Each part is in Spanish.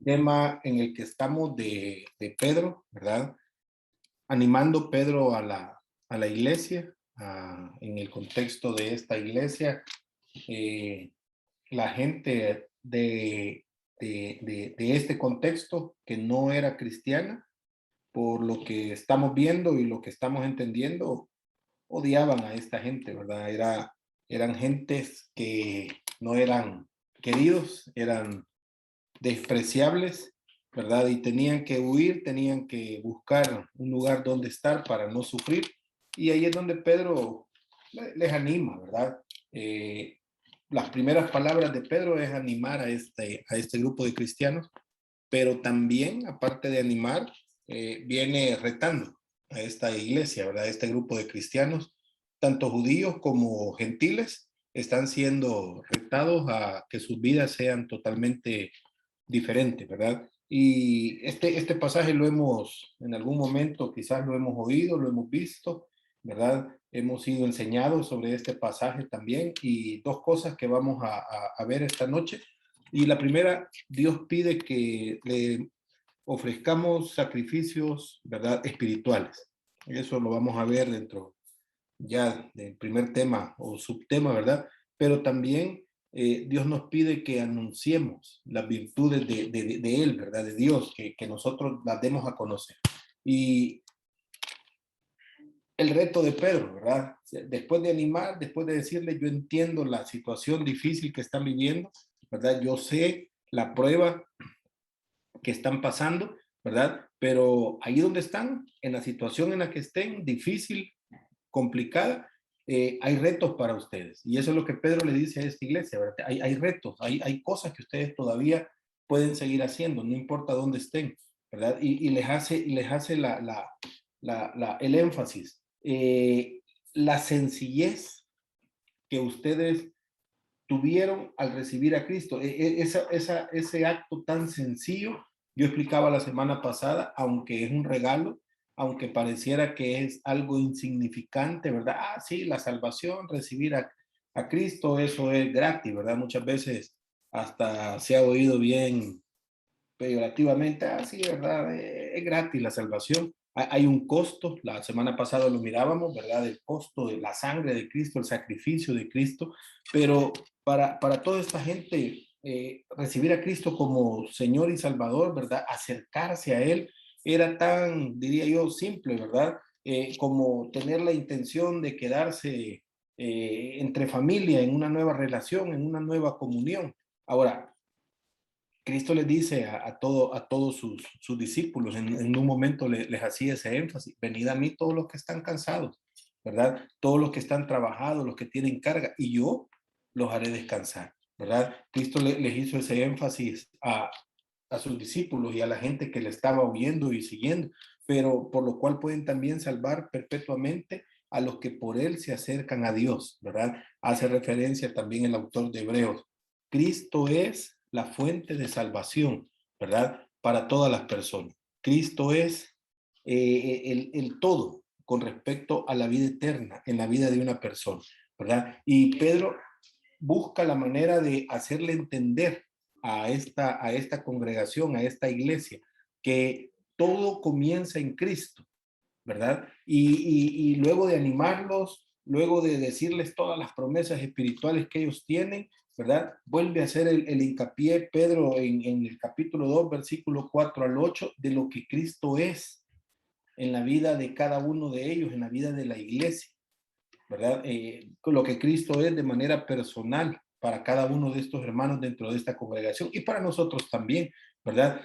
tema en el que estamos de Pedro, ¿verdad? Animando Pedro a la iglesia, en el contexto de esta iglesia, eh, la gente de este contexto que no era cristiana, por lo que estamos viendo y lo que estamos entendiendo, odiaban a esta gente, ¿verdad? Eran gentes que no eran queridos, eran despreciables, ¿verdad? Y tenían que huir, tenían que buscar un lugar donde estar para no sufrir. Y ahí es donde Pedro les anima, ¿verdad? Las primeras palabras de Pedro es animar a este grupo de cristianos, pero también, aparte de animar, viene retando a esta iglesia, ¿verdad? Este grupo de cristianos, tanto judíos como gentiles, están siendo retados a que sus vidas sean totalmente diferentes, ¿verdad? Y este pasaje lo hemos, en algún momento, quizás lo hemos oído, lo hemos visto, ¿verdad? Hemos sido enseñados sobre este pasaje también y dos cosas que vamos a ver esta noche. Y la primera, Dios pide que le ofrezcamos sacrificios, ¿verdad? Espirituales. Eso lo vamos a ver dentro ya del primer tema o subtema, ¿verdad? Pero también Dios nos pide que anunciemos las virtudes de Él, ¿verdad? De Dios, que nosotros las demos a conocer. Y el reto de Pedro, ¿verdad? Después de animar, después de decirle, yo entiendo la situación difícil que están viviendo, ¿verdad? Yo sé la prueba que están pasando, ¿verdad? Pero ahí donde están, en la situación en la que estén, difícil, complicada, hay retos para ustedes. Y eso es lo que Pedro le dice a esta iglesia, ¿verdad? Hay retos, hay cosas que ustedes todavía pueden seguir haciendo, no importa dónde estén, ¿verdad? Y les hace el énfasis. La sencillez que ustedes tuvieron al recibir a Cristo. Ese acto tan sencillo, yo explicaba la semana pasada, aunque es un regalo, aunque pareciera que es algo insignificante, ¿verdad? Ah, sí, la salvación, recibir a Cristo, eso es gratis, ¿verdad? Muchas veces hasta se ha oído bien peyorativamente, ah, sí, ¿verdad? Es gratis la salvación. Hay un costo, la semana pasada lo mirábamos, ¿verdad? El costo de la sangre de Cristo, el sacrificio de Cristo, pero para toda esta gente, recibir a Cristo como Señor y Salvador, ¿verdad? Acercarse a Él era tan, diría yo, simple, ¿verdad? Como tener la intención de quedarse entre familia, en una nueva relación, en una nueva comunión. Ahora, Cristo les dice a todos sus discípulos, en un momento les hacía ese énfasis, venid a mí todos los que están cansados, ¿verdad? Todos los que están trabajados, los que tienen carga, y yo los haré descansar, ¿verdad? Cristo les hizo ese énfasis a sus discípulos y a la gente que le estaba oyendo y siguiendo, pero por lo cual pueden también salvar perpetuamente a los que por él se acercan a Dios, ¿verdad? Hace referencia también el autor de Hebreos. Cristo es la fuente de salvación, ¿verdad? Para todas las personas. Cristo es el todo con respecto a la vida eterna en la vida de una persona, ¿verdad? Y Pedro busca la manera de hacerle entender a esta congregación, a esta iglesia, que todo comienza en Cristo, ¿verdad? Y luego de animarlos, luego de decirles todas las promesas espirituales que ellos tienen, ¿verdad? Vuelve a hacer el hincapié Pedro en el capítulo 2, versículo 4 al 8, de lo que Cristo es en la vida de cada uno de ellos, en la vida de la iglesia, ¿verdad? Lo que Cristo es de manera personal para cada uno de estos hermanos dentro de esta congregación y para nosotros también, ¿verdad?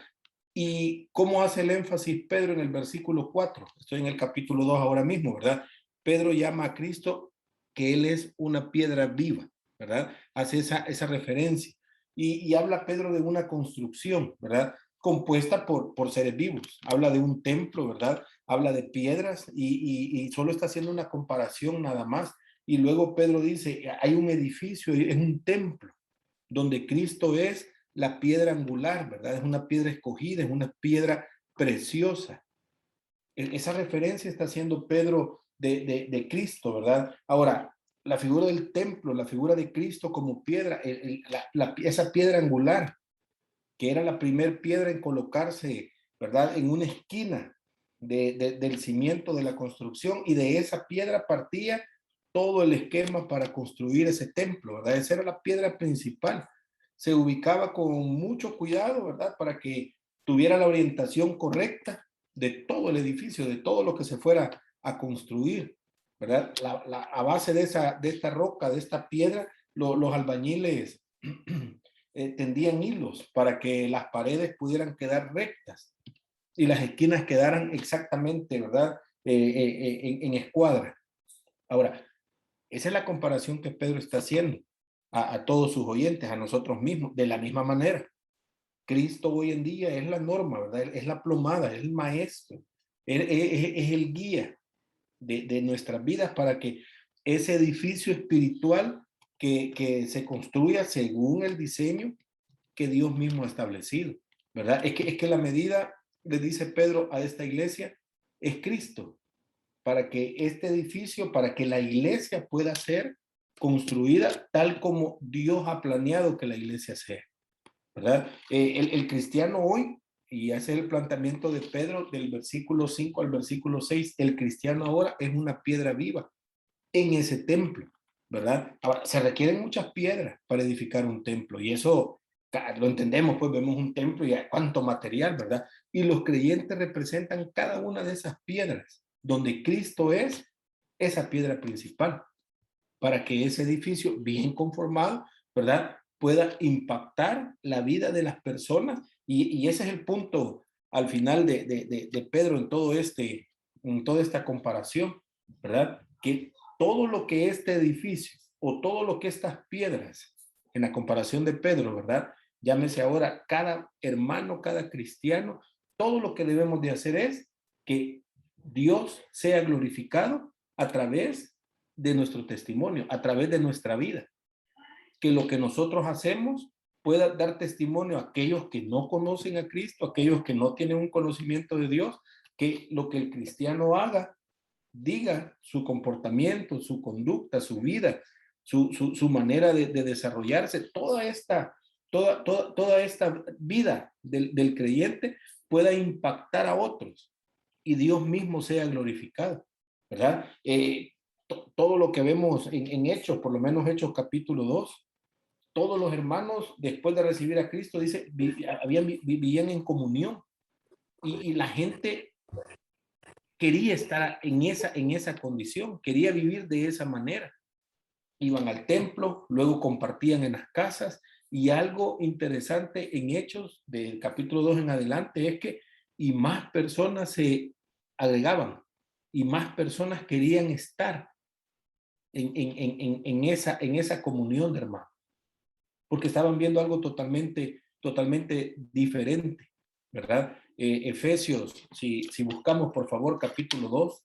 ¿Y cómo hace el énfasis Pedro en el versículo 4? Estoy en el capítulo 2 ahora mismo, ¿verdad? Pedro llama a Cristo que Él es una piedra viva, ¿verdad? Hace esa referencia. Y habla Pedro de una construcción, ¿verdad? Compuesta por seres vivos. Habla de un templo, ¿verdad? Habla de piedras y solo está haciendo una comparación nada más. Y luego Pedro dice, hay un edificio, es un templo, donde Cristo es la piedra angular, ¿verdad? Es una piedra escogida, es una piedra preciosa. Esa referencia está haciendo Pedro de Cristo, ¿verdad? Ahora, la figura del templo, la figura de Cristo como piedra, esa piedra angular, que era la primer piedra en colocarse, ¿verdad?, en una esquina del cimiento de la construcción, y de esa piedra partía todo el esquema para construir ese templo, ¿verdad? Esa era la piedra principal. Se ubicaba con mucho cuidado, ¿verdad? Para que tuviera la orientación correcta de todo el edificio, de todo lo que se fuera a construir, ¿verdad? A base de esta roca, de esta piedra, los albañiles tendían hilos para que las paredes pudieran quedar rectas y las esquinas quedaran exactamente, ¿verdad? En escuadra. Ahora, esa es la comparación que Pedro está haciendo a todos sus oyentes, a nosotros mismos, de la misma manera. Cristo hoy en día es la norma, ¿verdad? Es la plomada, es el maestro, es el guía de nuestras vidas para que ese edificio espiritual que se construya según el diseño que Dios mismo ha establecido, ¿verdad? Es que la medida, le dice Pedro a esta iglesia, es Cristo, para que este edificio, para que la iglesia pueda ser construida tal como Dios ha planeado que la iglesia sea, ¿verdad? El cristiano hoy, y ese es el planteamiento de Pedro del versículo 5 al versículo 6, el cristiano ahora es una piedra viva en ese templo, ¿verdad? Ahora, se requieren muchas piedras para edificar un templo, y eso lo entendemos, pues vemos un templo y hay cuánto material, ¿verdad? Y los creyentes representan cada una de esas piedras, donde Cristo es esa piedra principal, para que ese edificio bien conformado, ¿verdad?, pueda impactar la vida de las personas, y ese es el punto al final de Pedro en toda esta comparación, ¿verdad? Que todo lo que este edificio o todo lo que estas piedras, en la comparación de Pedro, ¿verdad? Llámese ahora cada hermano, cada cristiano, todo lo que debemos de hacer es que Dios sea glorificado a través de nuestro testimonio, a través de nuestra vida. Que lo que nosotros hacemos pueda dar testimonio a aquellos que no conocen a Cristo, a aquellos que no tienen un conocimiento de Dios, que lo que el cristiano haga, diga su comportamiento, su conducta, su vida, su manera de desarrollarse, toda esta vida del creyente pueda impactar a otros y Dios mismo sea glorificado, ¿verdad? Todo lo que vemos en Hechos, por lo menos Hechos capítulo 2, todos los hermanos después de recibir a Cristo, dice, vivían en comunión, y la gente quería estar en esa condición, quería vivir de esa manera. Iban al templo, luego compartían en las casas, y algo interesante en Hechos del capítulo 2 en adelante es que y más personas se agregaban y más personas querían estar en esa comunión de hermanos, porque estaban viendo algo totalmente diferente, ¿verdad? Efesios, si buscamos por favor capítulo 2,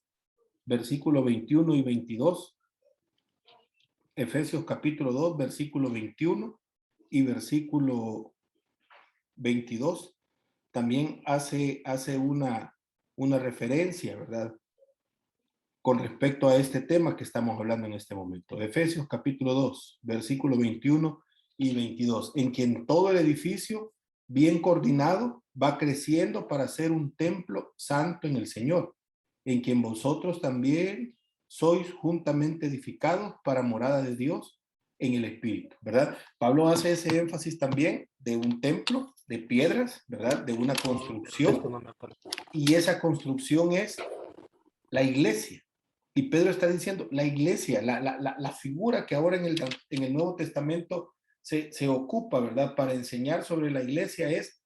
versículo 21 y 22. Efesios capítulo 2, versículo 21 y versículo 22. También hace una referencia, ¿verdad?, con respecto a este tema que estamos hablando en este momento. Efesios capítulo 2, versículo 21 y 22, en quien todo el edificio, bien coordinado, va creciendo para ser un templo santo en el Señor, en quien vosotros también sois juntamente edificados para morada de Dios en el Espíritu, ¿verdad? Pablo hace ese énfasis también de un templo de piedras, ¿verdad? De una construcción, y esa construcción es la iglesia. Y Pedro está diciendo, la iglesia, la figura que ahora en el Nuevo Testamento se ocupa, ¿verdad?, para enseñar sobre la iglesia es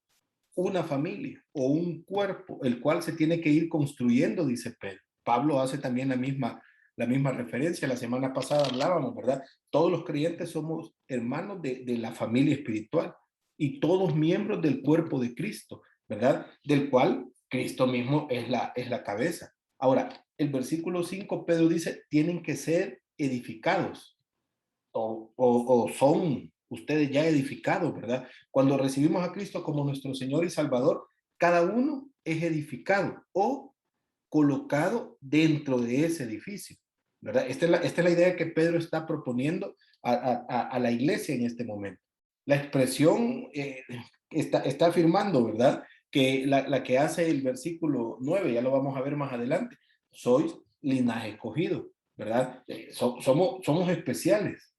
una familia o un cuerpo, el cual se tiene que ir construyendo, dice Pedro. Pablo hace también la misma referencia. La semana pasada hablábamos, ¿verdad? Todos los creyentes somos hermanos de la familia espiritual y todos miembros del cuerpo de Cristo, ¿verdad? Del cual Cristo mismo es la cabeza. Ahora, el versículo 5, Pedro dice, tienen que ser edificados o son ustedes ya edificados, ¿verdad? Cuando recibimos a Cristo como nuestro Señor y Salvador, cada uno es edificado o colocado dentro de ese edificio, ¿verdad? Esta es la idea que Pedro está proponiendo a la iglesia en este momento. La expresión está afirmando, ¿verdad? Que la que hace el versículo 9, ya lo vamos a ver más adelante, sois linaje escogido, ¿verdad? Somos especiales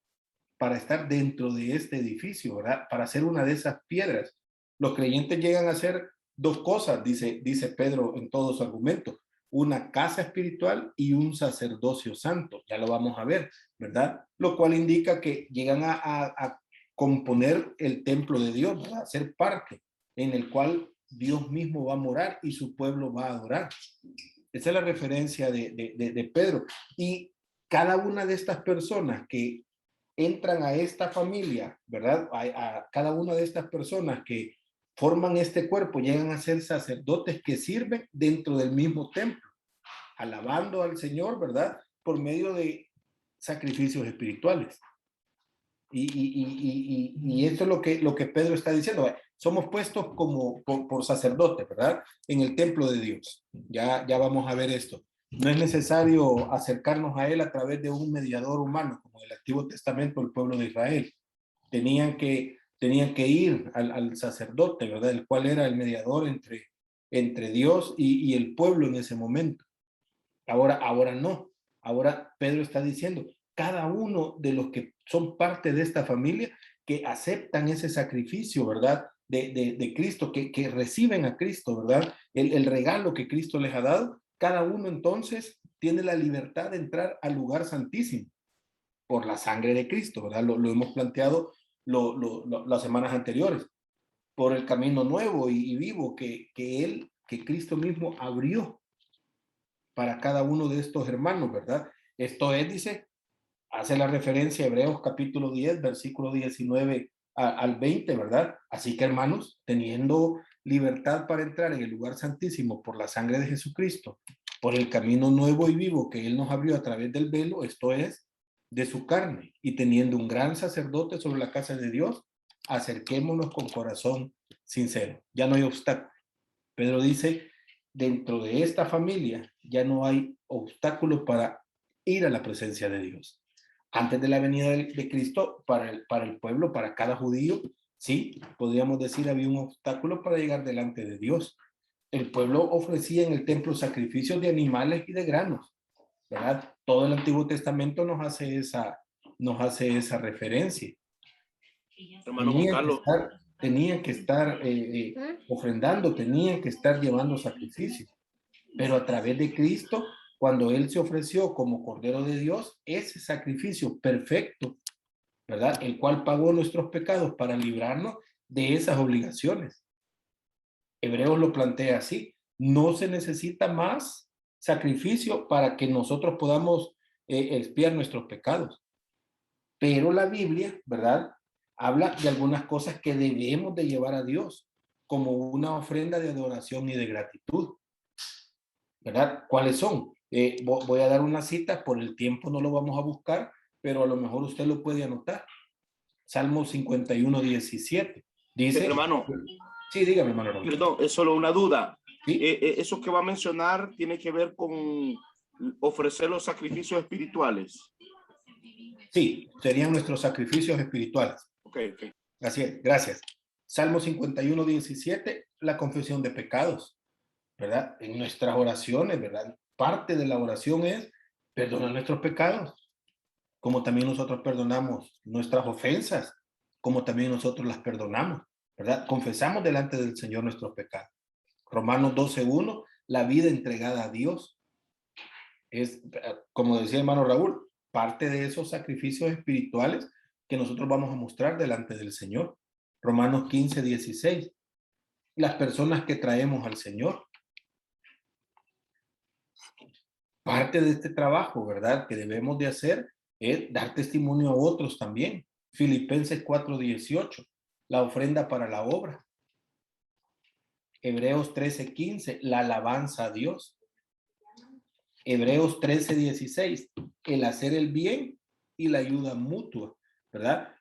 para estar dentro de este edificio, ¿verdad? Para ser una de esas piedras. Los creyentes llegan a ser dos cosas, dice Pedro en todo su argumento, una casa espiritual y un sacerdocio santo, ya lo vamos a ver, ¿verdad? Lo cual indica que llegan a componer el templo de Dios, ¿verdad? A ser parte en el cual Dios mismo va a morar y su pueblo va a adorar. Esa es la referencia de Pedro. Y cada una de estas personas que entran a esta familia, ¿verdad? A cada una de estas personas que forman este cuerpo llegan a ser sacerdotes que sirven dentro del mismo templo, alabando al Señor, ¿verdad? Por medio de sacrificios espirituales. Y esto es lo que Pedro está diciendo. Somos puestos como por sacerdotes, ¿verdad? En el templo de Dios. Ya vamos a ver esto. No es necesario acercarnos a él a través de un mediador humano, como en el Antiguo Testamento el pueblo de Israel. Tenían que ir al sacerdote, ¿verdad? El cual era el mediador entre Dios y el pueblo en ese momento. Ahora no. Ahora Pedro está diciendo, cada uno de los que son parte de esta familia, que aceptan ese sacrificio, ¿verdad? De Cristo, que reciben a Cristo, ¿verdad? El regalo que Cristo les ha dado, cada uno entonces tiene la libertad de entrar al lugar santísimo por la sangre de Cristo, ¿verdad? Lo hemos planteado las semanas anteriores, por el camino nuevo y vivo que Cristo mismo abrió para cada uno de estos hermanos, ¿verdad? Esto es, dice, hace la referencia a Hebreos capítulo 10, versículo 19 al 20, ¿verdad? Así que, hermanos, teniendo libertad para entrar en el lugar santísimo por la sangre de Jesucristo, por el camino nuevo y vivo que Él nos abrió a través del velo, esto es, de su carne, y teniendo un gran sacerdote sobre la casa de Dios, acerquémonos con corazón sincero. Ya no hay obstáculo. Pedro dice, dentro de esta familia ya no hay obstáculo para ir a la presencia de Dios. Antes de la venida de Cristo, para el pueblo, para cada judío, sí, podríamos decir, había un obstáculo para llegar delante de Dios. El pueblo ofrecía en el templo sacrificios de animales y de granos, ¿verdad? Todo el Antiguo Testamento nos hace esa referencia. Hermano Juan Carlos. Tenían que estar ofrendando, tenían que estar llevando sacrificios. Pero a través de Cristo, cuando Él se ofreció como Cordero de Dios, ese sacrificio perfecto, ¿verdad? El cual pagó nuestros pecados para librarnos de esas obligaciones. Hebreos lo plantea así. No se necesita más sacrificio para que nosotros podamos expiar nuestros pecados. Pero la Biblia, ¿verdad? Habla de algunas cosas que debemos de llevar a Dios como una ofrenda de adoración y de gratitud, ¿verdad? ¿Cuáles son? Voy a dar una cita, por el tiempo no lo vamos a buscar, pero a lo mejor usted lo puede anotar. Salmo 51, 17. Dice, hermano, sí, dígame, hermano. Perdón, es solo una duda. ¿Sí? Eso que va a mencionar tiene que ver con ofrecer los sacrificios espirituales. Sí, serían nuestros sacrificios espirituales. Okay. Así es, gracias. Salmo 51, 17, la confesión de pecados, ¿verdad? En nuestras oraciones, ¿verdad? Parte de la oración es perdonar nuestros pecados, como también nosotros perdonamos nuestras ofensas, como también nosotros las perdonamos, ¿verdad? Confesamos delante del Señor nuestros pecados. Romanos 12:1, la vida entregada a Dios. Es, como decía el hermano Raúl, parte de esos sacrificios espirituales que nosotros vamos a mostrar delante del Señor. Romanos 15:16, las personas que traemos al Señor. Parte de este trabajo, ¿verdad? Que debemos de hacer es dar testimonio a otros también. Filipenses 4:18, la ofrenda para la obra. Hebreos 13:15, la alabanza a Dios. Hebreos 13:16, el hacer el bien y la ayuda mutua, ¿verdad?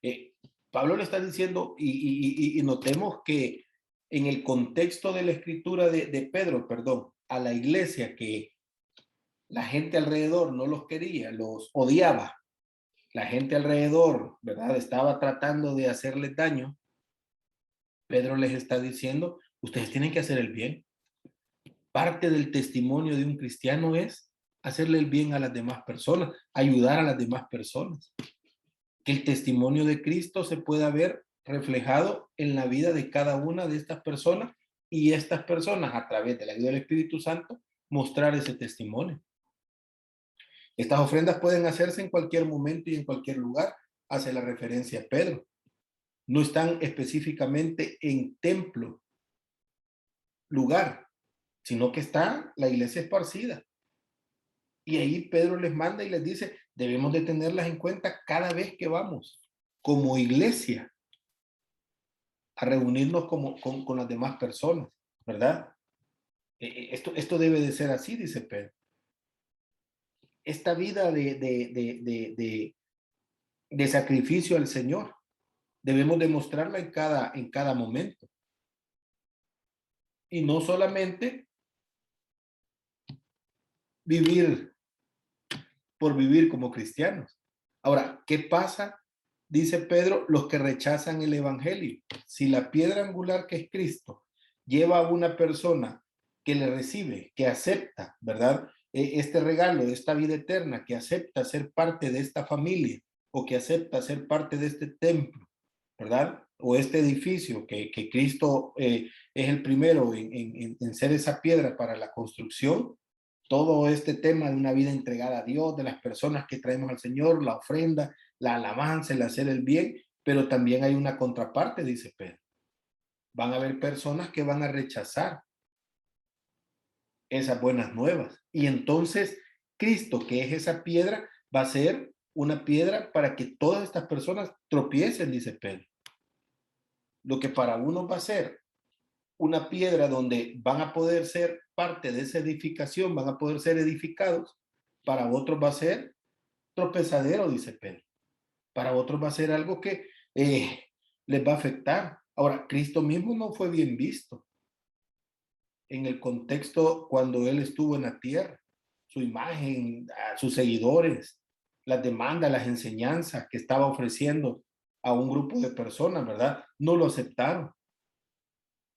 Pablo le está diciendo, y notemos que en el contexto de la escritura de Pedro, perdón, a la iglesia, que la gente alrededor no los quería, los odiaba, la gente alrededor, ¿verdad? Estaba tratando de hacerles daño. Pedro les está diciendo, ustedes tienen que hacer el bien. Parte del testimonio de un cristiano es hacerle el bien a las demás personas, ayudar a las demás personas. Que el testimonio de Cristo se pueda ver reflejado en la vida de cada una de estas personas y estas personas, a través de la ayuda del Espíritu Santo, mostrar ese testimonio. Estas ofrendas pueden hacerse en cualquier momento y en cualquier lugar, hace la referencia a Pedro. No están específicamente en templo, lugar, sino que está la iglesia esparcida. Y ahí Pedro les manda y les dice, debemos de tenerlas en cuenta cada vez que vamos como iglesia a reunirnos con las demás personas, ¿verdad? Esto debe de ser así, dice Pedro. Esta vida de sacrificio al Señor, debemos demostrarla en cada momento. Y no solamente vivir por vivir como cristianos. Ahora, ¿qué pasa? Dice Pedro, los que rechazan el evangelio. Si la piedra angular que es Cristo lleva a una persona que le recibe, que acepta, ¿verdad? Este regalo, esta vida eterna, que acepta ser parte de esta familia o que acepta ser parte de este templo, ¿verdad? O este edificio que Cristo es el primero en ser esa piedra para la construcción. Todo este tema de una vida entregada a Dios, de las personas que traemos al Señor, la ofrenda, la alabanza, el hacer el bien, pero también hay una contraparte, dice Pedro. Van a haber personas que van a rechazar esas buenas nuevas. Y entonces Cristo, que es esa piedra, va a ser una piedra para que todas estas personas tropiecen, dice Pedro. Lo que para uno va a ser una piedra donde van a poder ser parte de esa edificación, van a poder ser edificados, para otros va a ser tropezadero, dice Pedro. Para otros va a ser algo que les va a afectar. Ahora, Cristo mismo no fue bien visto en el contexto cuando él estuvo en la tierra. Su imagen, a sus seguidores, las demandas, las enseñanzas que estaba ofreciendo a un grupo de personas, ¿verdad? No lo aceptaron.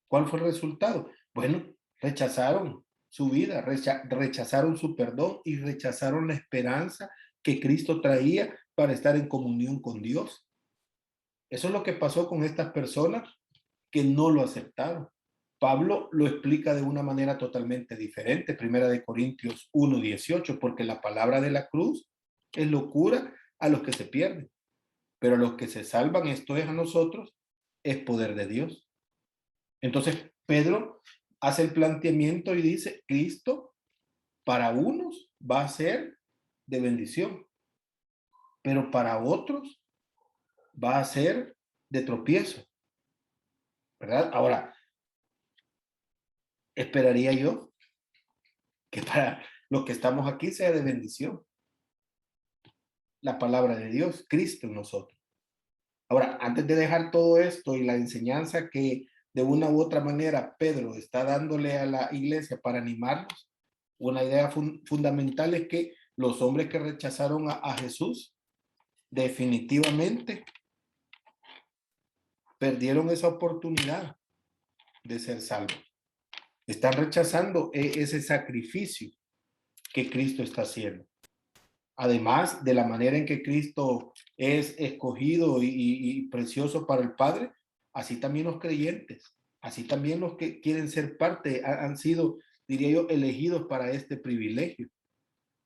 ¿Cuál fue el resultado? Bueno, rechazaron su vida, rechazaron su perdón y rechazaron la esperanza que Cristo traía para estar en comunión con Dios. Eso es lo que pasó con estas personas que no lo aceptaron. Pablo lo explica de una manera totalmente diferente, Primera de Corintios 1:18, porque la palabra de la cruz es locura a los que se pierden, pero a los que se salvan, esto es a nosotros, es poder de Dios. Entonces, Pedro hace el planteamiento y dice, Cristo para unos va a ser de bendición, pero para otros va a ser de tropiezo, ¿verdad? Ahora, esperaría yo que para los que estamos aquí sea de bendición. La palabra de Dios, Cristo en nosotros. Ahora, antes de dejar todo esto y la enseñanza que de una u otra manera Pedro está dándole a la iglesia para animarlos, una idea fundamental es que los hombres que rechazaron a Jesús definitivamente perdieron esa oportunidad de ser salvos. Están rechazando ese sacrificio que Cristo está haciendo. Además de la manera en que Cristo es escogido y precioso para el Padre, así también los creyentes, así también los que quieren ser parte han sido, diría yo, elegidos para este privilegio.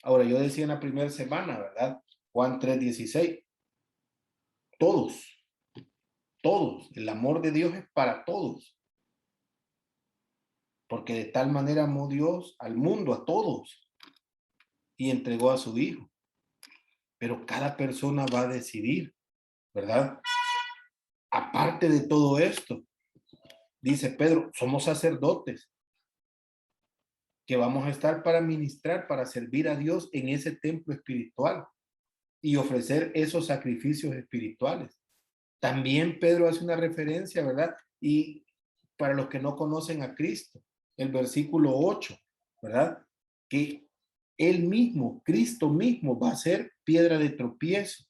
Ahora, yo decía en la primera semana, ¿verdad? Juan 3:16, todos, todos, el amor de Dios es para todos, porque de tal manera amó Dios al mundo, a todos, y entregó a su Hijo. Pero cada persona va a decidir, ¿verdad? Aparte de todo esto, dice Pedro, somos sacerdotes que vamos a estar para ministrar, para servir a Dios en ese templo espiritual y ofrecer esos sacrificios espirituales. También Pedro hace una referencia, ¿verdad? Y para los que no conocen a Cristo, el versículo 8, ¿verdad? Que él mismo, Cristo mismo, va a ser piedra de tropiezo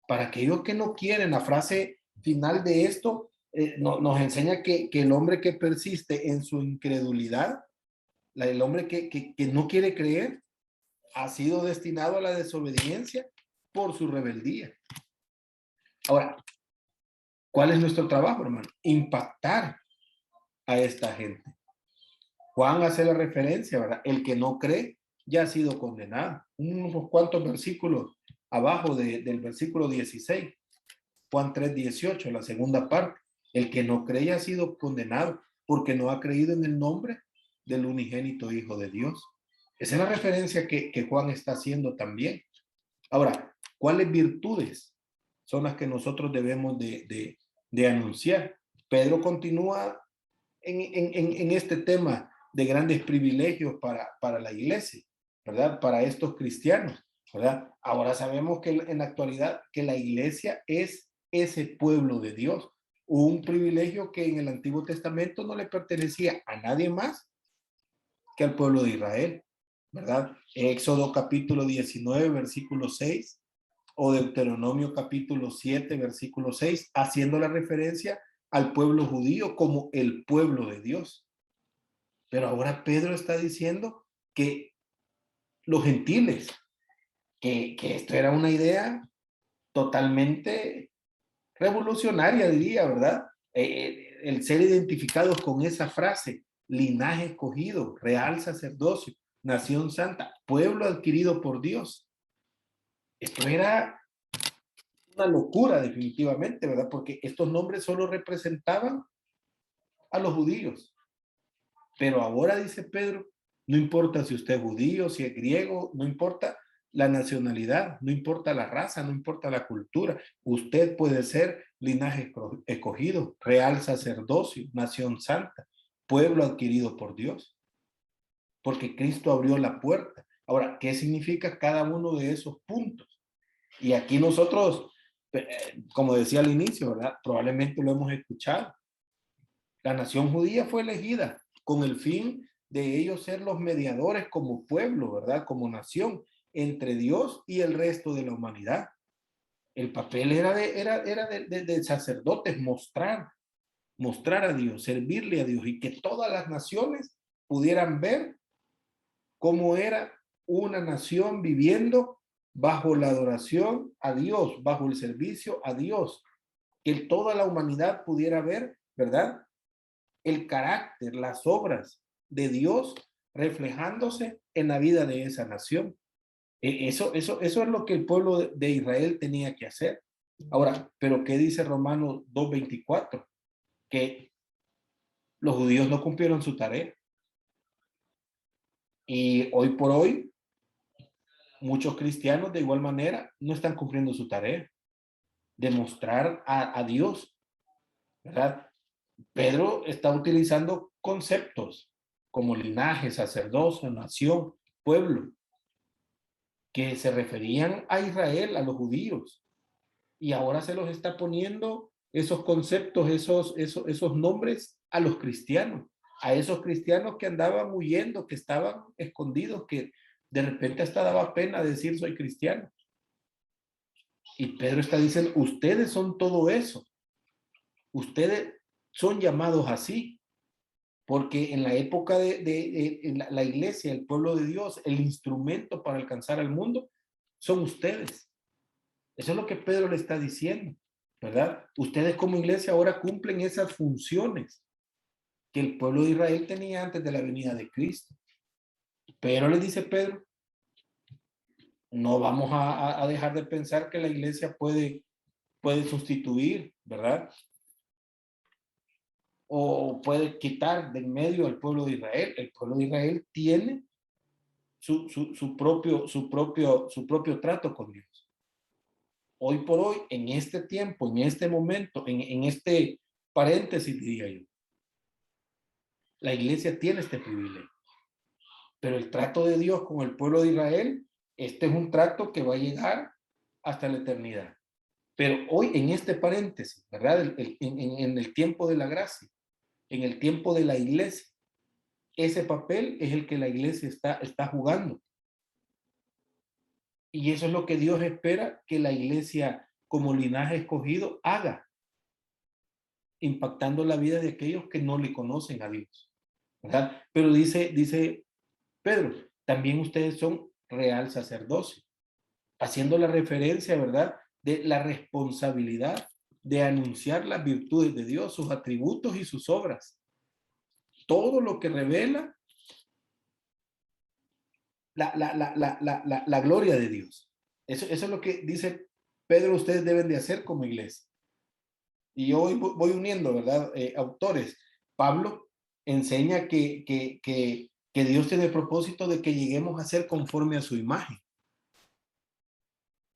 Para aquellos que no quieren, la frase final de esto nos enseña que el hombre que persiste en su incredulidad, el hombre que no quiere creer, ha sido destinado a la desobediencia por su rebeldía. Ahora, ¿cuál es nuestro trabajo, hermano? Impactar a esta gente. Juan hace la referencia, ¿verdad? El que no cree ya ha sido condenado. Unos cuantos versículos abajo del versículo 16. Juan 3:18, la segunda parte. El que no cree ya ha sido condenado porque no ha creído en el nombre del unigénito Hijo de Dios. Esa es la referencia que Juan está haciendo también. Ahora, ¿cuáles virtudes son las que nosotros debemos de anunciar? Pedro continúa en este tema de grandes privilegios para la iglesia, ¿verdad? Para estos cristianos, ¿verdad? Ahora sabemos que en la actualidad que la iglesia es ese pueblo de Dios, un privilegio que en el Antiguo Testamento no le pertenecía a nadie más que al pueblo de Israel, ¿verdad? Éxodo capítulo 19, versículo 6, o Deuteronomio capítulo 7, versículo 6, haciendo la referencia al pueblo judío como el pueblo de Dios. Pero ahora Pedro está diciendo que los gentiles, que esto era una idea totalmente revolucionaria, diría, ¿verdad? El ser identificados con esa frase, linaje escogido, real sacerdocio, nación santa, pueblo adquirido por Dios. Esto era una locura definitivamente, ¿verdad? Porque estos nombres solo representaban a los judíos. Pero ahora dice Pedro, no importa si usted es judío, si es griego, no importa la nacionalidad, no importa la raza, no importa la cultura. Usted puede ser linaje escogido, real sacerdocio, nación santa, pueblo adquirido por Dios. Porque Cristo abrió la puerta. Ahora, ¿qué significa cada uno de esos puntos? Y aquí nosotros, como decía al inicio, ¿verdad? Probablemente lo hemos escuchado. La nación judía fue elegida con el fin de ellos ser los mediadores como pueblo, ¿verdad? Como nación entre Dios y el resto de la humanidad. El papel era de sacerdotes, mostrar a Dios, servirle a Dios y que todas las naciones pudieran ver cómo era una nación viviendo bajo la adoración a Dios, bajo el servicio a Dios, que toda la humanidad pudiera ver, ¿verdad? El carácter, las obras de Dios reflejándose en la vida de esa nación. Eso es lo que el pueblo de Israel tenía que hacer. Ahora, ¿pero qué dice Romanos 2:24? Que los judíos no cumplieron su tarea. Y hoy por hoy, muchos cristianos de igual manera no están cumpliendo su tarea de mostrar a Dios, ¿verdad? Pedro está utilizando conceptos como linaje, sacerdocio, nación, pueblo, que se referían a Israel, a los judíos, y ahora se los está poniendo esos conceptos, esos nombres a los cristianos, a esos cristianos que andaban huyendo, que estaban escondidos, que de repente hasta daba pena decir soy cristiano. Y Pedro está diciendo, ustedes son todo eso, ustedes son llamados así, porque en la época de la iglesia, el pueblo de Dios, el instrumento para alcanzar al mundo son ustedes. Eso es lo que Pedro le está diciendo, ¿verdad? Ustedes como iglesia ahora cumplen esas funciones que el pueblo de Israel tenía antes de la venida de Cristo. Pero le dice Pedro, no vamos a dejar de pensar que la iglesia puede sustituir, ¿verdad? O puede quitar de en medio al pueblo de Israel. El pueblo de Israel tiene su propio trato con Dios. Hoy por hoy, en este tiempo, en este momento, en este paréntesis, diría yo, la iglesia tiene este privilegio. Pero el trato de Dios con el pueblo de Israel, este es un trato que va a llegar hasta la eternidad. Pero hoy, en este paréntesis, ¿verdad? En el tiempo de la gracia, en el tiempo de la iglesia, ese papel es el que la iglesia está jugando. Y eso es lo que Dios espera que la iglesia como linaje escogido, haga, impactando la vida de aquellos que no le conocen a Dios, ¿verdad? Pero dice Pedro, también ustedes son real sacerdocio, haciendo la referencia, ¿verdad?, de la responsabilidad de anunciar las virtudes de Dios, sus atributos y sus obras. Todo lo que revela la gloria de Dios. Eso es lo que dice Pedro, ustedes deben de hacer como iglesia. Y yo voy uniendo, ¿verdad? Autores. Pablo enseña que Dios tiene el propósito de que lleguemos a ser conforme a su imagen.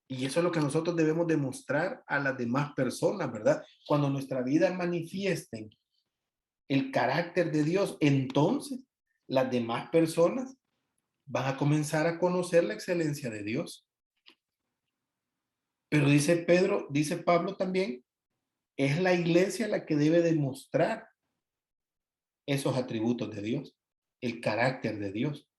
Y eso es lo que nosotros debemos demostrar a las demás personas, ¿verdad? Cuando nuestra vida manifiesten el carácter de Dios, entonces las demás personas van a comenzar a conocer la excelencia de Dios. Pero dice Pedro, dice Pablo también, es la iglesia la que debe demostrar esos atributos de Dios, el carácter de Dios.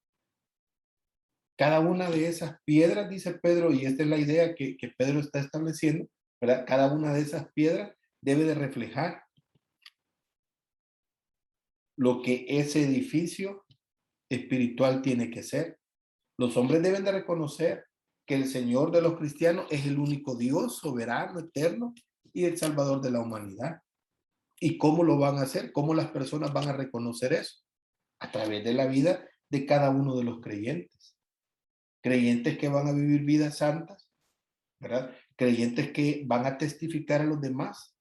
Cada una de esas piedras, dice Pedro, y esta es la idea que Pedro está estableciendo, ¿verdad? Cada una de esas piedras debe de reflejar lo que ese edificio espiritual tiene que ser. Los hombres deben de reconocer que el Señor de los cristianos es el único Dios soberano, eterno y el Salvador de la humanidad. ¿Y cómo lo van a hacer? ¿Cómo las personas van a reconocer eso? A través de la vida de cada uno de los creyentes. Creyentes que van a vivir vidas santas, ¿verdad? Creyentes que van a testificar a los demás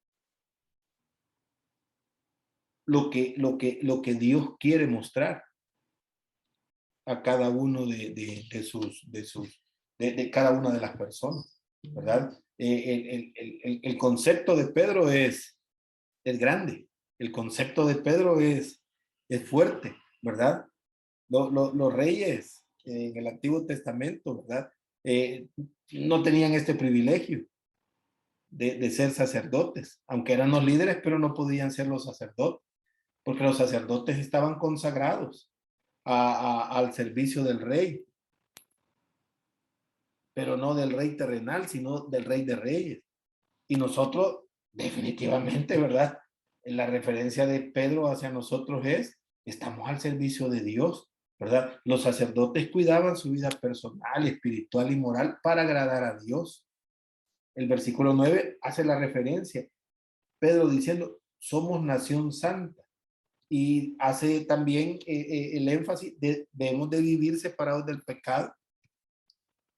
lo que Dios quiere mostrar a cada uno de cada una de las personas, ¿verdad? El concepto de Pedro es grande, el concepto de Pedro es fuerte, ¿verdad? Los reyes en el Antiguo Testamento, ¿verdad? No tenían este privilegio de ser sacerdotes, aunque eran los líderes, pero no podían ser los sacerdotes, porque los sacerdotes estaban consagrados al servicio del rey, pero no del rey terrenal, sino del rey de reyes. Y nosotros, definitivamente, ¿verdad? La referencia de Pedro hacia nosotros es, estamos al servicio de Dios, ¿verdad? Los sacerdotes cuidaban su vida personal, espiritual y moral para agradar a Dios. El versículo 9 hace la referencia, Pedro diciendo, somos nación santa. Y hace también el énfasis de debemos de vivir separados del pecado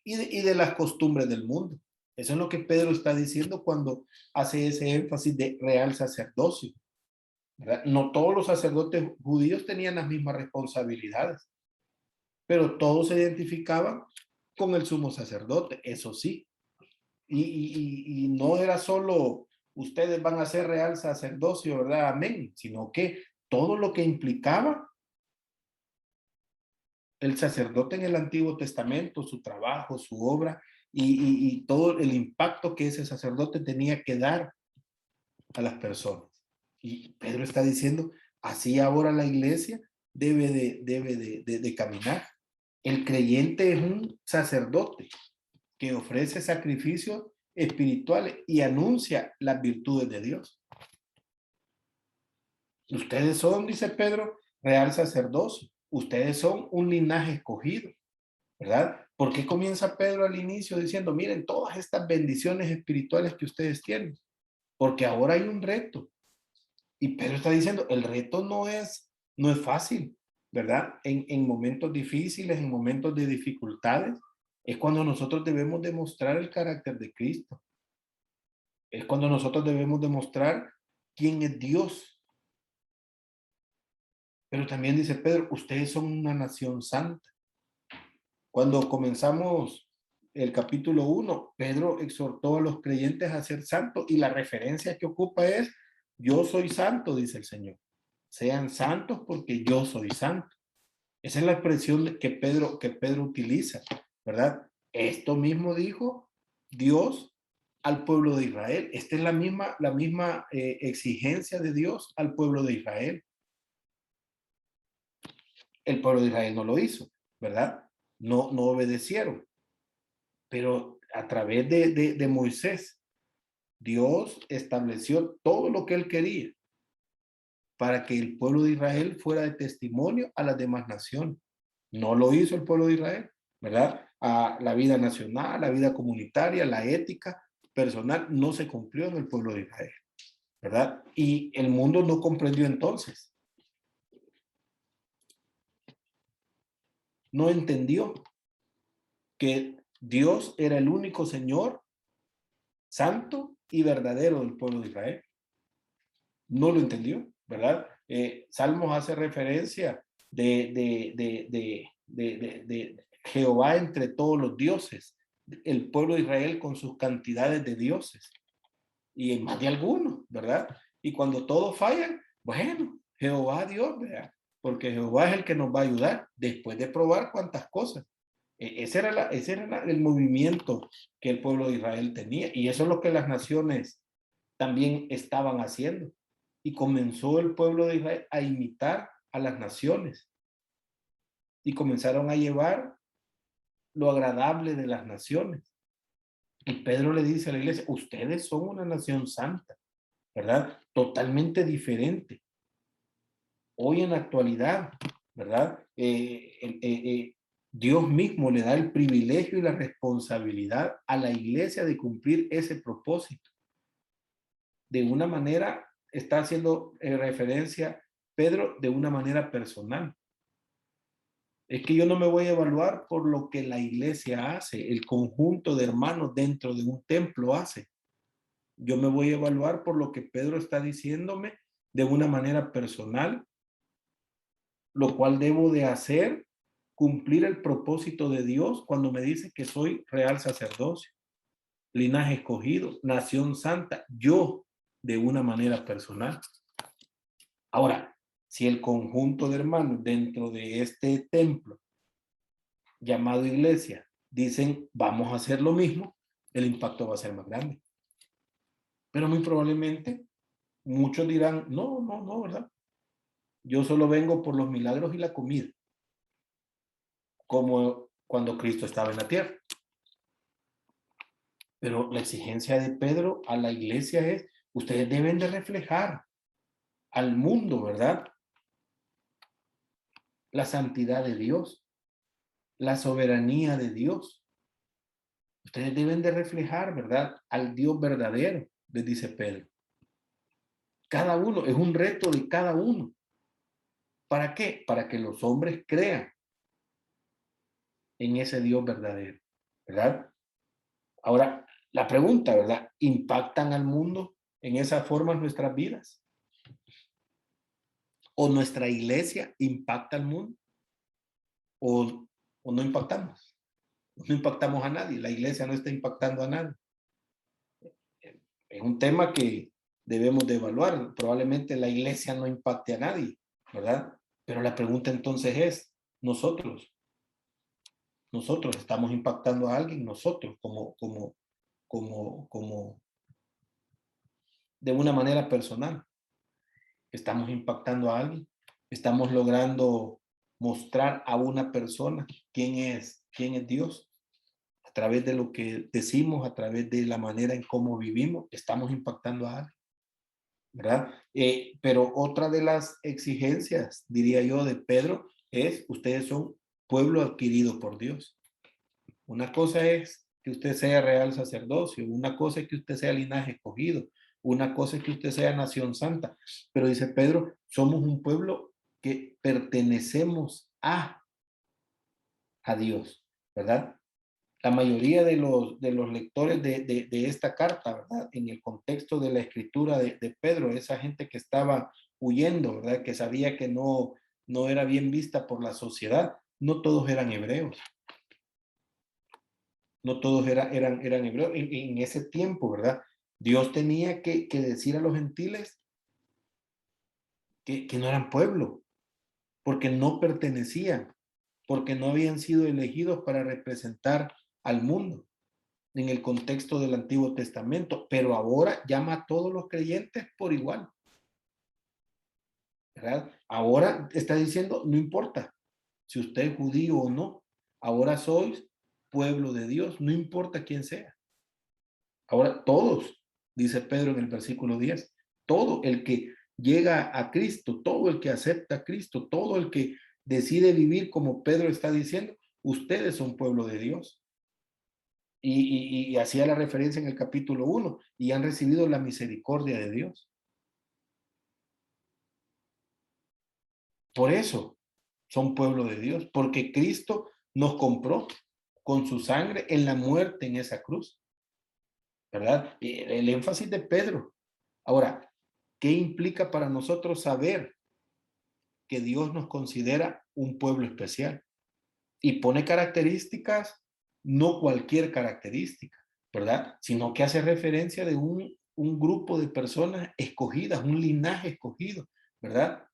y de las costumbres del mundo. Eso es lo que Pedro está diciendo cuando hace ese énfasis de real sacerdocio, ¿verdad? No todos los sacerdotes judíos tenían las mismas responsabilidades, pero todos se identificaban con el sumo sacerdote, eso sí. Y no era solo ustedes van a ser real sacerdocio, ¿verdad? Amén, sino que todo lo que implicaba el sacerdote en el Antiguo Testamento, su trabajo, su obra y todo el impacto que ese sacerdote tenía que dar a las personas. Y Pedro está diciendo, así ahora la iglesia debe de caminar. El creyente es un sacerdote que ofrece sacrificios espirituales y anuncia las virtudes de Dios. Ustedes son, dice Pedro, real sacerdocio. Ustedes son un linaje escogido, ¿verdad? ¿Por qué comienza Pedro al inicio diciendo, miren todas estas bendiciones espirituales que ustedes tienen? Porque ahora hay un reto. Y Pedro está diciendo, el reto no es fácil, ¿verdad? En momentos difíciles, en momentos de dificultades, es cuando nosotros debemos demostrar el carácter de Cristo. Es cuando nosotros debemos demostrar quién es Dios. Pero también dice Pedro, ustedes son una nación santa. Cuando comenzamos el capítulo 1, Pedro exhortó a los creyentes a ser santos y la referencia que ocupa es, yo soy santo, dice el Señor. Sean santos porque yo soy santo. Esa es la expresión que Pedro utiliza, ¿verdad? Esto mismo dijo Dios al pueblo de Israel. Esta es la misma exigencia de Dios al pueblo de Israel. El pueblo de Israel no lo hizo, ¿verdad? No obedecieron. Pero a través de Moisés, Dios estableció todo lo que él quería para que el pueblo de Israel fuera de testimonio a las demás naciones. No lo hizo el pueblo de Israel, ¿verdad? A la vida nacional, la vida comunitaria, la ética personal no se cumplió en el pueblo de Israel, ¿verdad? Y el mundo no comprendió entonces, no entendió que Dios era el único Señor santo y verdadero del pueblo de Israel. No lo entendió, ¿verdad? Salmos hace referencia de Jehová entre todos los dioses, el pueblo de Israel con sus cantidades de dioses, y en más de algunos, ¿verdad? Y cuando todos fallan, bueno, Jehová Dios, ¿verdad? Porque Jehová es el que nos va a ayudar después de probar cuantas cosas. Ese era el movimiento que el pueblo de Israel tenía, y eso es lo que las naciones también estaban haciendo. Y comenzó el pueblo de Israel a imitar a las naciones y comenzaron a llevar lo agradable de las naciones. Y Pedro le dice a la iglesia, ustedes son una nación santa, ¿verdad? Totalmente diferente. Hoy en la actualidad, ¿verdad? Dios mismo le da el privilegio y la responsabilidad a la iglesia de cumplir ese propósito. De una manera, está haciendo referencia Pedro de una manera personal. Es que yo no me voy a evaluar por lo que la iglesia hace, el conjunto de hermanos dentro de un templo hace. Yo me voy a evaluar por lo que Pedro está diciéndome de una manera personal, lo cual debo de hacer, cumplir el propósito de Dios cuando me dice que soy real sacerdocio, linaje escogido, nación santa, yo de una manera personal. Ahora, si el conjunto de hermanos dentro de este templo llamado iglesia dicen vamos a hacer lo mismo, el impacto va a ser más grande. Pero muy probablemente muchos dirán, no, no, no, ¿verdad? Yo solo vengo por los milagros y la comida, como cuando Cristo estaba en la tierra. Pero la exigencia de Pedro a la iglesia es, ustedes deben de reflejar al mundo, ¿verdad? La santidad de Dios, la soberanía de Dios. Ustedes deben de reflejar, ¿verdad? Al Dios verdadero, les dice Pedro. Cada uno, es un reto de cada uno. ¿Para qué? Para que los hombres crean en ese Dios verdadero, ¿verdad? Ahora, la pregunta, ¿verdad? ¿Impactan al mundo en esa forma nuestras vidas? ¿O nuestra iglesia impacta al mundo? ¿O no impactamos? No impactamos a nadie, la iglesia no está impactando a nadie. Es un tema que debemos de evaluar. Probablemente la iglesia no impacte a nadie, ¿verdad? Pero la pregunta entonces es, nosotros estamos impactando a alguien, nosotros como de una manera personal, estamos impactando a alguien, estamos logrando mostrar a una persona quién es Dios a través de lo que decimos, a través de la manera en cómo vivimos, estamos impactando a alguien, ¿verdad? Pero otra de las exigencias, diría yo, de Pedro es, ustedes son pueblo adquirido por Dios. Una cosa es que usted sea real sacerdocio, una cosa es que usted sea linaje escogido, una cosa es que usted sea nación santa. Pero dice Pedro, somos un pueblo que pertenecemos a Dios, ¿verdad? La mayoría de los lectores de esta carta, ¿verdad? En el contexto de la escritura de Pedro, esa gente que estaba huyendo, ¿verdad? Que sabía que no era bien vista por la sociedad, no todos eran hebreos. No todos eran hebreos. En ese tiempo, ¿verdad? Dios tenía que decir a los gentiles que no eran pueblo, porque no pertenecían, porque no habían sido elegidos para representar al mundo en el contexto del Antiguo Testamento, pero ahora llama a todos los creyentes por igual, ¿verdad? Ahora está diciendo, no importa si usted es judío o no, ahora sois pueblo de Dios, no importa quién sea. Ahora todos dice Pedro en el versículo 10. Todo el que llega a Cristo, todo el que acepta a Cristo, todo el que decide vivir como Pedro está diciendo, ustedes son pueblo de Dios. Y hacía la referencia en el capítulo 1, y han recibido la misericordia de Dios. Por eso son pueblo de Dios, porque Cristo nos compró con su sangre en la muerte en esa cruz, ¿verdad? El énfasis de Pedro. Ahora, ¿qué implica para nosotros saber que Dios nos considera un pueblo especial? Y pone características, no cualquier característica, ¿verdad? Sino que hace referencia de un grupo de personas escogidas, un linaje escogido, ¿verdad?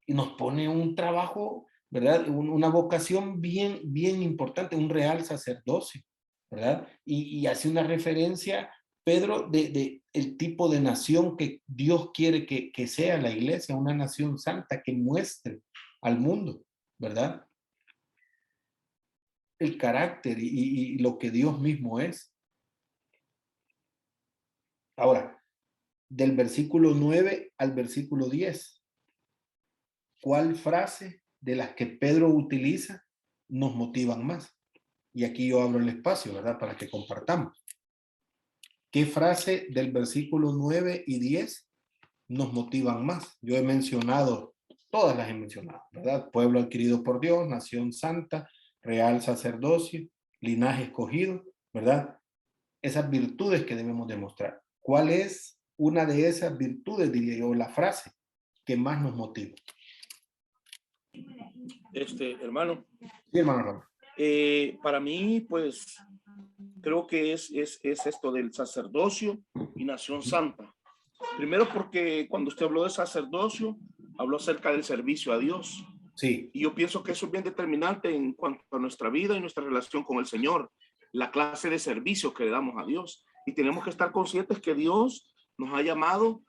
Y nos pone un trabajo, ¿verdad? Una vocación bien, bien importante, un real sacerdocio, ¿verdad? Y hace una referencia, Pedro, de el tipo de nación que Dios quiere que sea la iglesia, una nación santa que muestre al mundo, ¿verdad? El carácter y lo que Dios mismo es. Ahora, del versículo 9 al versículo 10, ¿cuál frase de las que Pedro utiliza nos motivan más? Y aquí yo abro el espacio, ¿verdad? Para que compartamos. ¿Qué frase del versículo 9 y 10 nos motivan más? Yo he mencionado, todas las he mencionado, ¿verdad? Pueblo adquirido por Dios, nación santa, real sacerdocio, linaje escogido, ¿verdad? Esas virtudes que debemos demostrar. ¿Cuál es una de esas virtudes, diría yo, la frase que más nos motiva? Hermano, Sí, hermano Ramón. para mí, pues, creo que es esto del sacerdocio y nación santa. Primero porque cuando usted habló de sacerdocio, habló acerca del servicio a Dios. Sí. Y yo pienso que eso es bien determinante en cuanto a nuestra vida y nuestra relación con el Señor, la clase de servicio que le damos a Dios. Y tenemos que estar conscientes que Dios nos ha llamado,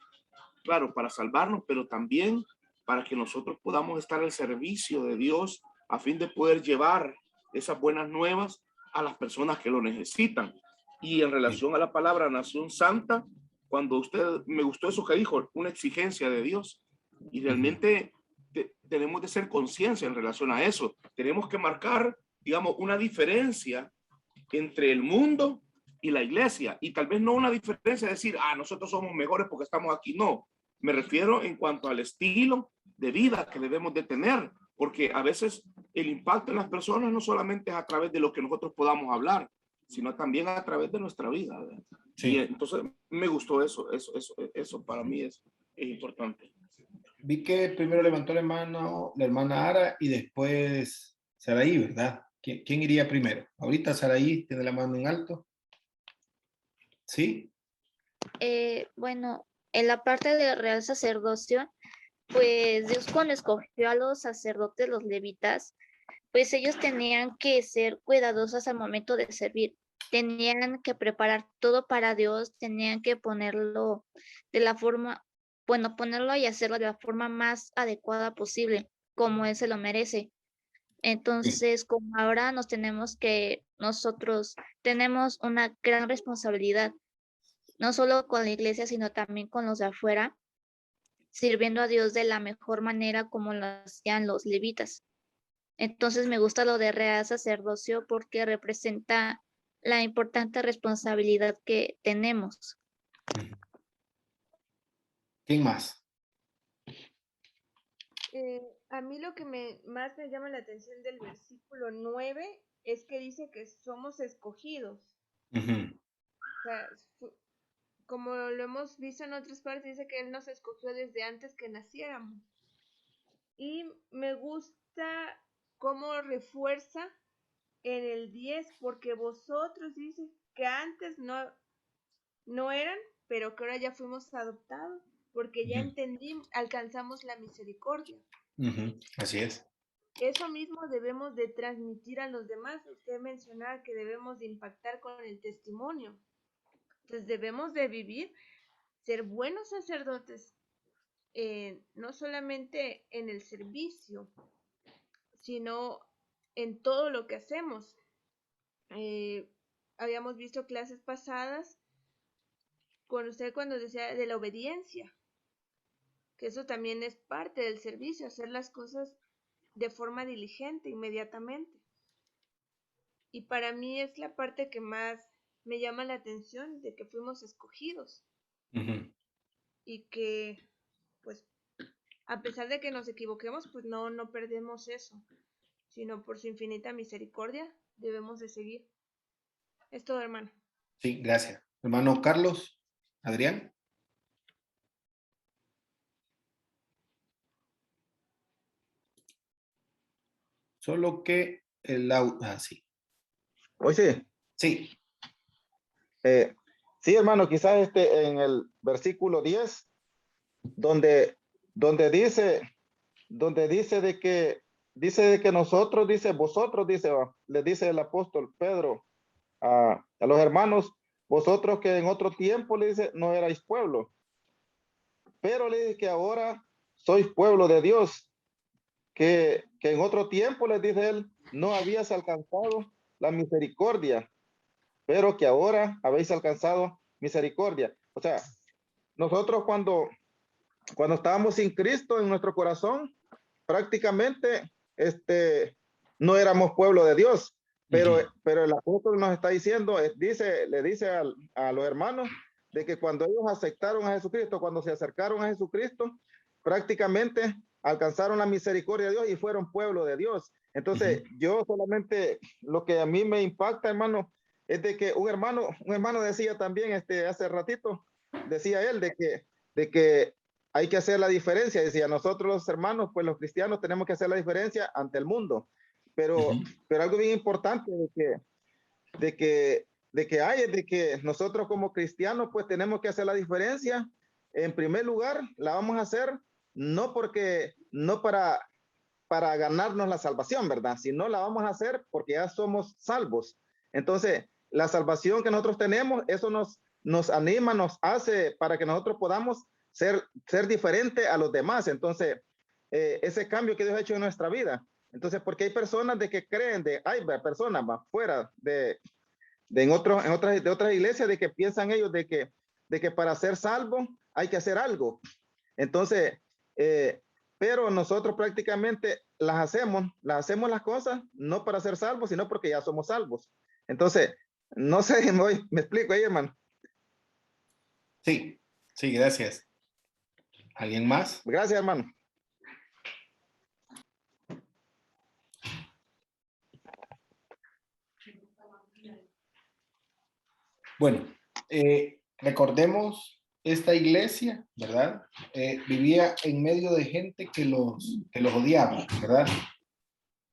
claro, para salvarnos, pero también para que nosotros podamos estar al servicio de Dios a fin de poder llevar esas buenas nuevas a las personas que lo necesitan. Y en relación a la palabra nación santa, cuando usted, me gustó eso que dijo, una exigencia de Dios. Y realmente tenemos de ser conciencia en relación a eso. Tenemos que marcar, digamos, una diferencia entre el mundo y la iglesia. Y tal vez no una diferencia de decir, nosotros somos mejores porque estamos aquí. No, me refiero en cuanto al estilo de vida que debemos de tener, porque a veces el impacto en las personas no solamente es a través de lo que nosotros podamos hablar, sino también a través de nuestra vida. Sí. Y entonces me gustó eso para mí es importante. Vi que primero levantó la hermana Ara y después Saraí, ¿verdad? ¿Quién iría primero? Ahorita Saraí tiene la mano en alto. ¿Sí? Bueno, en la parte del real sacerdocio, pues Dios cuando escogió a los sacerdotes, los levitas, pues ellos tenían que ser cuidadosos al momento de servir. Tenían que preparar todo para Dios, tenían que ponerlo de la forma, bueno, ponerlo y hacerlo de la forma más adecuada posible, como Él se lo merece. Entonces, como ahora nosotros tenemos una gran responsabilidad, no solo con la iglesia, sino también con los de afuera, sirviendo a Dios de la mejor manera como lo hacían los levitas. Entonces me gusta lo de real sacerdocio porque representa la importante responsabilidad que tenemos. ¿Quién más? A mí lo que más me llama la atención del versículo 9 es que dice que somos escogidos. O sea, como lo hemos visto en otras partes, dice que Él nos escogió desde antes que naciéramos. Y me gusta cómo refuerza en el 10, porque vosotros, dice, que antes no eran, pero que ahora ya fuimos adoptados, porque ya entendimos, alcanzamos la misericordia. Así es. Eso mismo debemos de transmitir a los demás. Usted mencionaba que debemos de impactar con el testimonio. Entonces debemos de vivir, ser buenos sacerdotes, no solamente en el servicio, sino en todo lo que hacemos. Habíamos visto clases pasadas cuando decía de la obediencia, que eso también es parte del servicio, hacer las cosas de forma diligente, inmediatamente. Y para mí es la parte que más me llama la atención, de que fuimos escogidos. Y que, pues, a pesar de que nos equivoquemos, pues no perdemos eso, sino por su infinita misericordia debemos de seguir. Es todo, hermano. Sí, gracias. Hermano Carlos, Adrián. Solo que el audio, sí. Hoy sí. Sí. Sí, hermano, quizás en el versículo 10, donde dice de que nosotros, dice, vosotros, dice, le dice el apóstol Pedro a los hermanos, vosotros que en otro tiempo, le dice, no erais pueblo, pero le dice que ahora sois pueblo de Dios, que en otro tiempo, les dice él, no habías alcanzado la misericordia, pero que ahora habéis alcanzado misericordia. O sea, nosotros cuando estábamos sin Cristo en nuestro corazón, prácticamente no éramos pueblo de Dios, pero el apóstol nos está diciendo, le dice a los hermanos de que cuando ellos aceptaron a Jesucristo, cuando se acercaron a Jesucristo, prácticamente alcanzaron la misericordia de Dios y fueron pueblo de Dios. Entonces, yo solamente lo que a mí me impacta, hermano, es de que un hermano decía también hace ratito, decía él de que hay que hacer la diferencia. Decía, nosotros los hermanos, pues los cristianos tenemos que hacer la diferencia ante el mundo. Pero algo bien importante de que hay es de que nosotros como cristianos, pues tenemos que hacer la diferencia. En primer lugar, la vamos a hacer no para ganarnos la salvación, ¿verdad? Sino la vamos a hacer porque ya somos salvos. Entonces, la salvación que nosotros tenemos, eso nos anima, nos hace para que nosotros podamos ser diferente a los demás. Entonces, ese cambio que Dios ha hecho en nuestra vida. Entonces, porque hay personas de que creen hay personas fuera en otras iglesias de que piensan ellos de que para ser salvo hay que hacer algo. Entonces, pero nosotros prácticamente hacemos las cosas no para ser salvos, sino porque ya somos salvos. Entonces, no sé, me explico ahí, hermano. Sí, gracias. ¿Alguien más? Gracias, hermano. Bueno, recordemos esta iglesia, ¿verdad? Vivía en medio de gente que los odiaba, ¿verdad?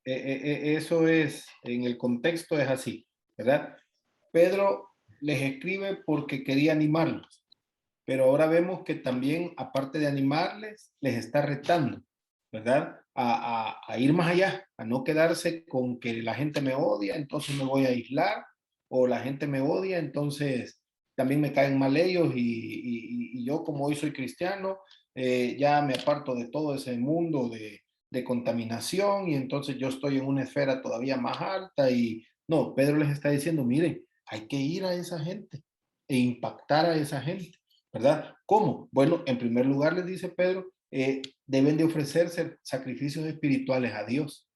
Eso es, en el contexto es así, ¿verdad? Pedro les escribe porque quería animarlos, pero ahora vemos que también, aparte de animarles, les está retando, ¿verdad? A ir más allá, a no quedarse con que la gente me odia, entonces me voy a aislar, o la gente me odia, entonces también me caen mal ellos y yo como hoy soy cristiano, ya me aparto de todo ese mundo de contaminación y entonces yo estoy en una esfera todavía más alta y no, Pedro les está diciendo, miren, hay que ir a esa gente e impactar a esa gente, ¿verdad? ¿Cómo? Bueno, en primer lugar les dice Pedro, deben de ofrecerse sacrificios espirituales a Dios,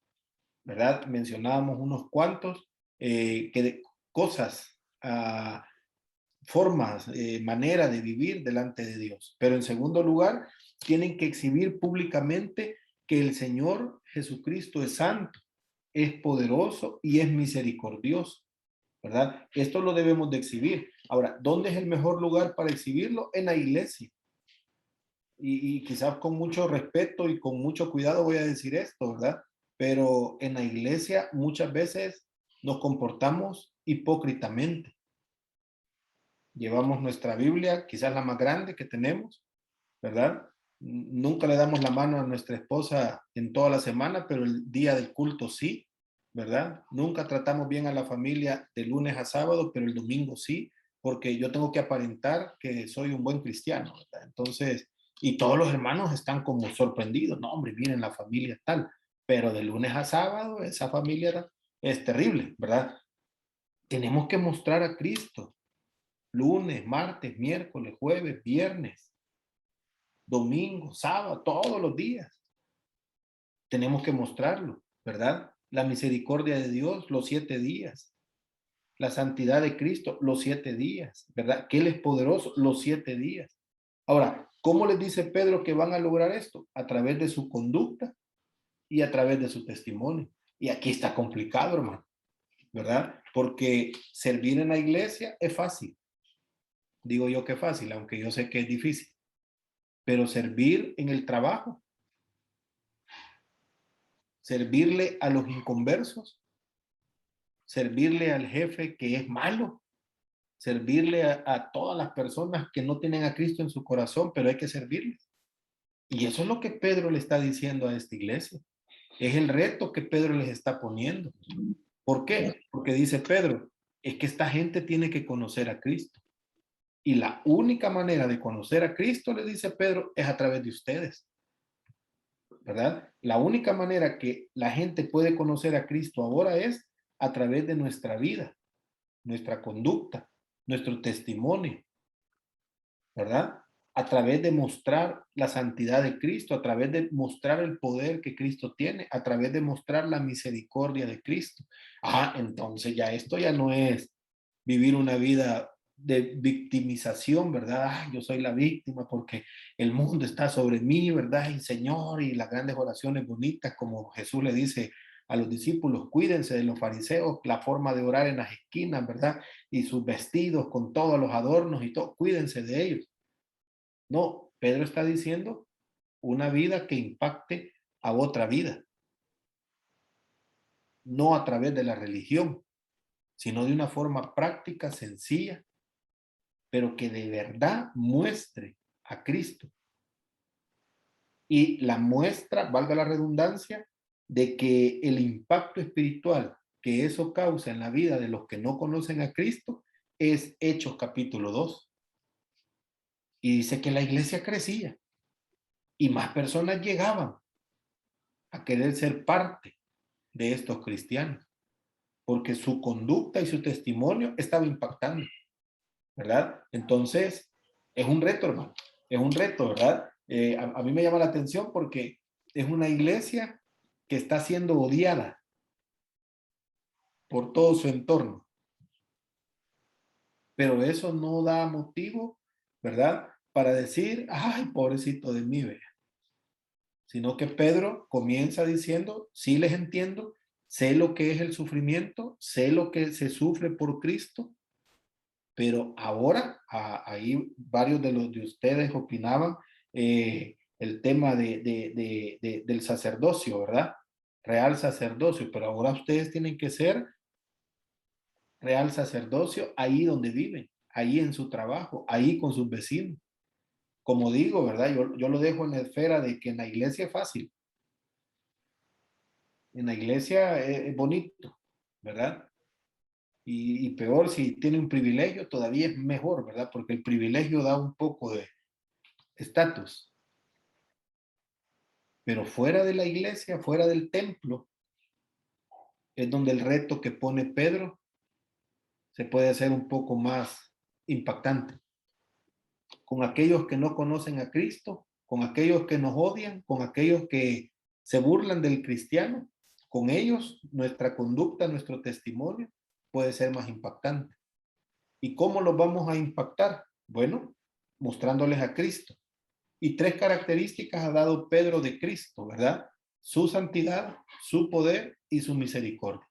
¿verdad? Mencionábamos unos cuantos cosas, formas, manera de vivir delante de Dios. Pero en segundo lugar, tienen que exhibir públicamente que el Señor Jesucristo es santo, es poderoso y es misericordioso, ¿verdad? Esto lo debemos de exhibir. Ahora, ¿dónde es el mejor lugar para exhibirlo? En la iglesia. Y quizás con mucho respeto y con mucho cuidado voy a decir esto, ¿verdad? Pero en la iglesia muchas veces nos comportamos hipócritamente. Llevamos nuestra Biblia, quizás la más grande que tenemos, ¿verdad? Nunca le damos la mano a nuestra esposa en toda la semana, pero el día del culto sí, ¿verdad? Nunca tratamos bien a la familia de lunes a sábado, pero el domingo sí, porque yo tengo que aparentar que soy un buen cristiano, ¿verdad? Entonces, y todos los hermanos están como sorprendidos, no, hombre, miren la familia tal, pero de lunes a sábado esa familia es terrible, ¿verdad? Tenemos que mostrar a Cristo. lunes, martes, miércoles, jueves, viernes, domingo, sábado, todos los días. Tenemos que mostrarlo, ¿verdad? La misericordia de Dios, los 7 días. La santidad de Cristo, los 7 días, ¿verdad? Que Él es poderoso, los 7 días. Ahora, ¿cómo les dice Pedro que van a lograr esto? A través de su conducta y a través de su testimonio. Y aquí está complicado, hermano, ¿verdad? Porque servir en la iglesia es fácil. Digo yo que es fácil, aunque yo sé que es difícil. Pero servir en el trabajo, servirle a los inconversos, servirle al jefe que es malo, servirle a todas las personas que no tienen a Cristo en su corazón, pero hay que servirles. Y eso es lo que Pedro le está diciendo a esta iglesia. Es el reto que Pedro les está poniendo. ¿Por qué? Porque dice Pedro, es que esta gente tiene que conocer a Cristo. Y la única manera de conocer a Cristo, le dice Pedro, es a través de ustedes. ¿Verdad? La única manera que la gente puede conocer a Cristo ahora es a través de nuestra vida, nuestra conducta, nuestro testimonio, ¿verdad? A través de mostrar la santidad de Cristo, a través de mostrar el poder que Cristo tiene, a través de mostrar la misericordia de Cristo. Entonces ya esto ya no es vivir una vida de victimización, ¿verdad? Yo soy la víctima porque el mundo está sobre mí, ¿verdad? Y Señor, y las grandes oraciones bonitas, como Jesús le dice a los discípulos, cuídense de los fariseos, la forma de orar en las esquinas, ¿verdad? Y sus vestidos con todos los adornos y todo, cuídense de ellos. No, Pedro está diciendo una vida que impacte a otra vida, no a través de la religión, sino de una forma práctica, sencilla, pero que de verdad muestre a Cristo. Y la muestra, valga la redundancia, de que el impacto espiritual que eso causa en la vida de los que no conocen a Cristo es Hechos capítulo 2. Y dice que la iglesia crecía y más personas llegaban a querer ser parte de estos cristianos, porque su conducta y su testimonio estaba impactando, ¿verdad? Entonces, es un reto, hermano, es un reto, ¿verdad? A mí me llama la atención porque es una iglesia que está siendo odiada por todo su entorno, pero eso no da motivo, ¿verdad? Para decir, ay, pobrecito de mí, vea. Sino que Pedro comienza diciendo, sí les entiendo, sé lo que es el sufrimiento, sé lo que se sufre por Cristo, pero ahora, ahí varios de los de ustedes opinaban el tema del sacerdocio, ¿verdad? Real sacerdocio, pero ahora ustedes tienen que ser real sacerdocio ahí donde viven, ahí en su trabajo, ahí con sus vecinos. Como digo, ¿verdad? Yo lo dejo en la esfera de que en la iglesia es fácil. En la iglesia es bonito, ¿verdad? Y peor si tiene un privilegio, todavía es mejor, ¿verdad? Porque el privilegio da un poco de estatus. Pero fuera de la iglesia, fuera del templo, es donde el reto que pone Pedro se puede hacer un poco más impactante. Con aquellos que no conocen a Cristo, con aquellos que nos odian, con aquellos que se burlan del cristiano, con ellos nuestra conducta, nuestro testimonio puede ser más impactante. ¿Y cómo los vamos a impactar? Bueno, mostrándoles a Cristo. Y 3 características ha dado Pedro de Cristo, ¿verdad? Su santidad, su poder y su misericordia.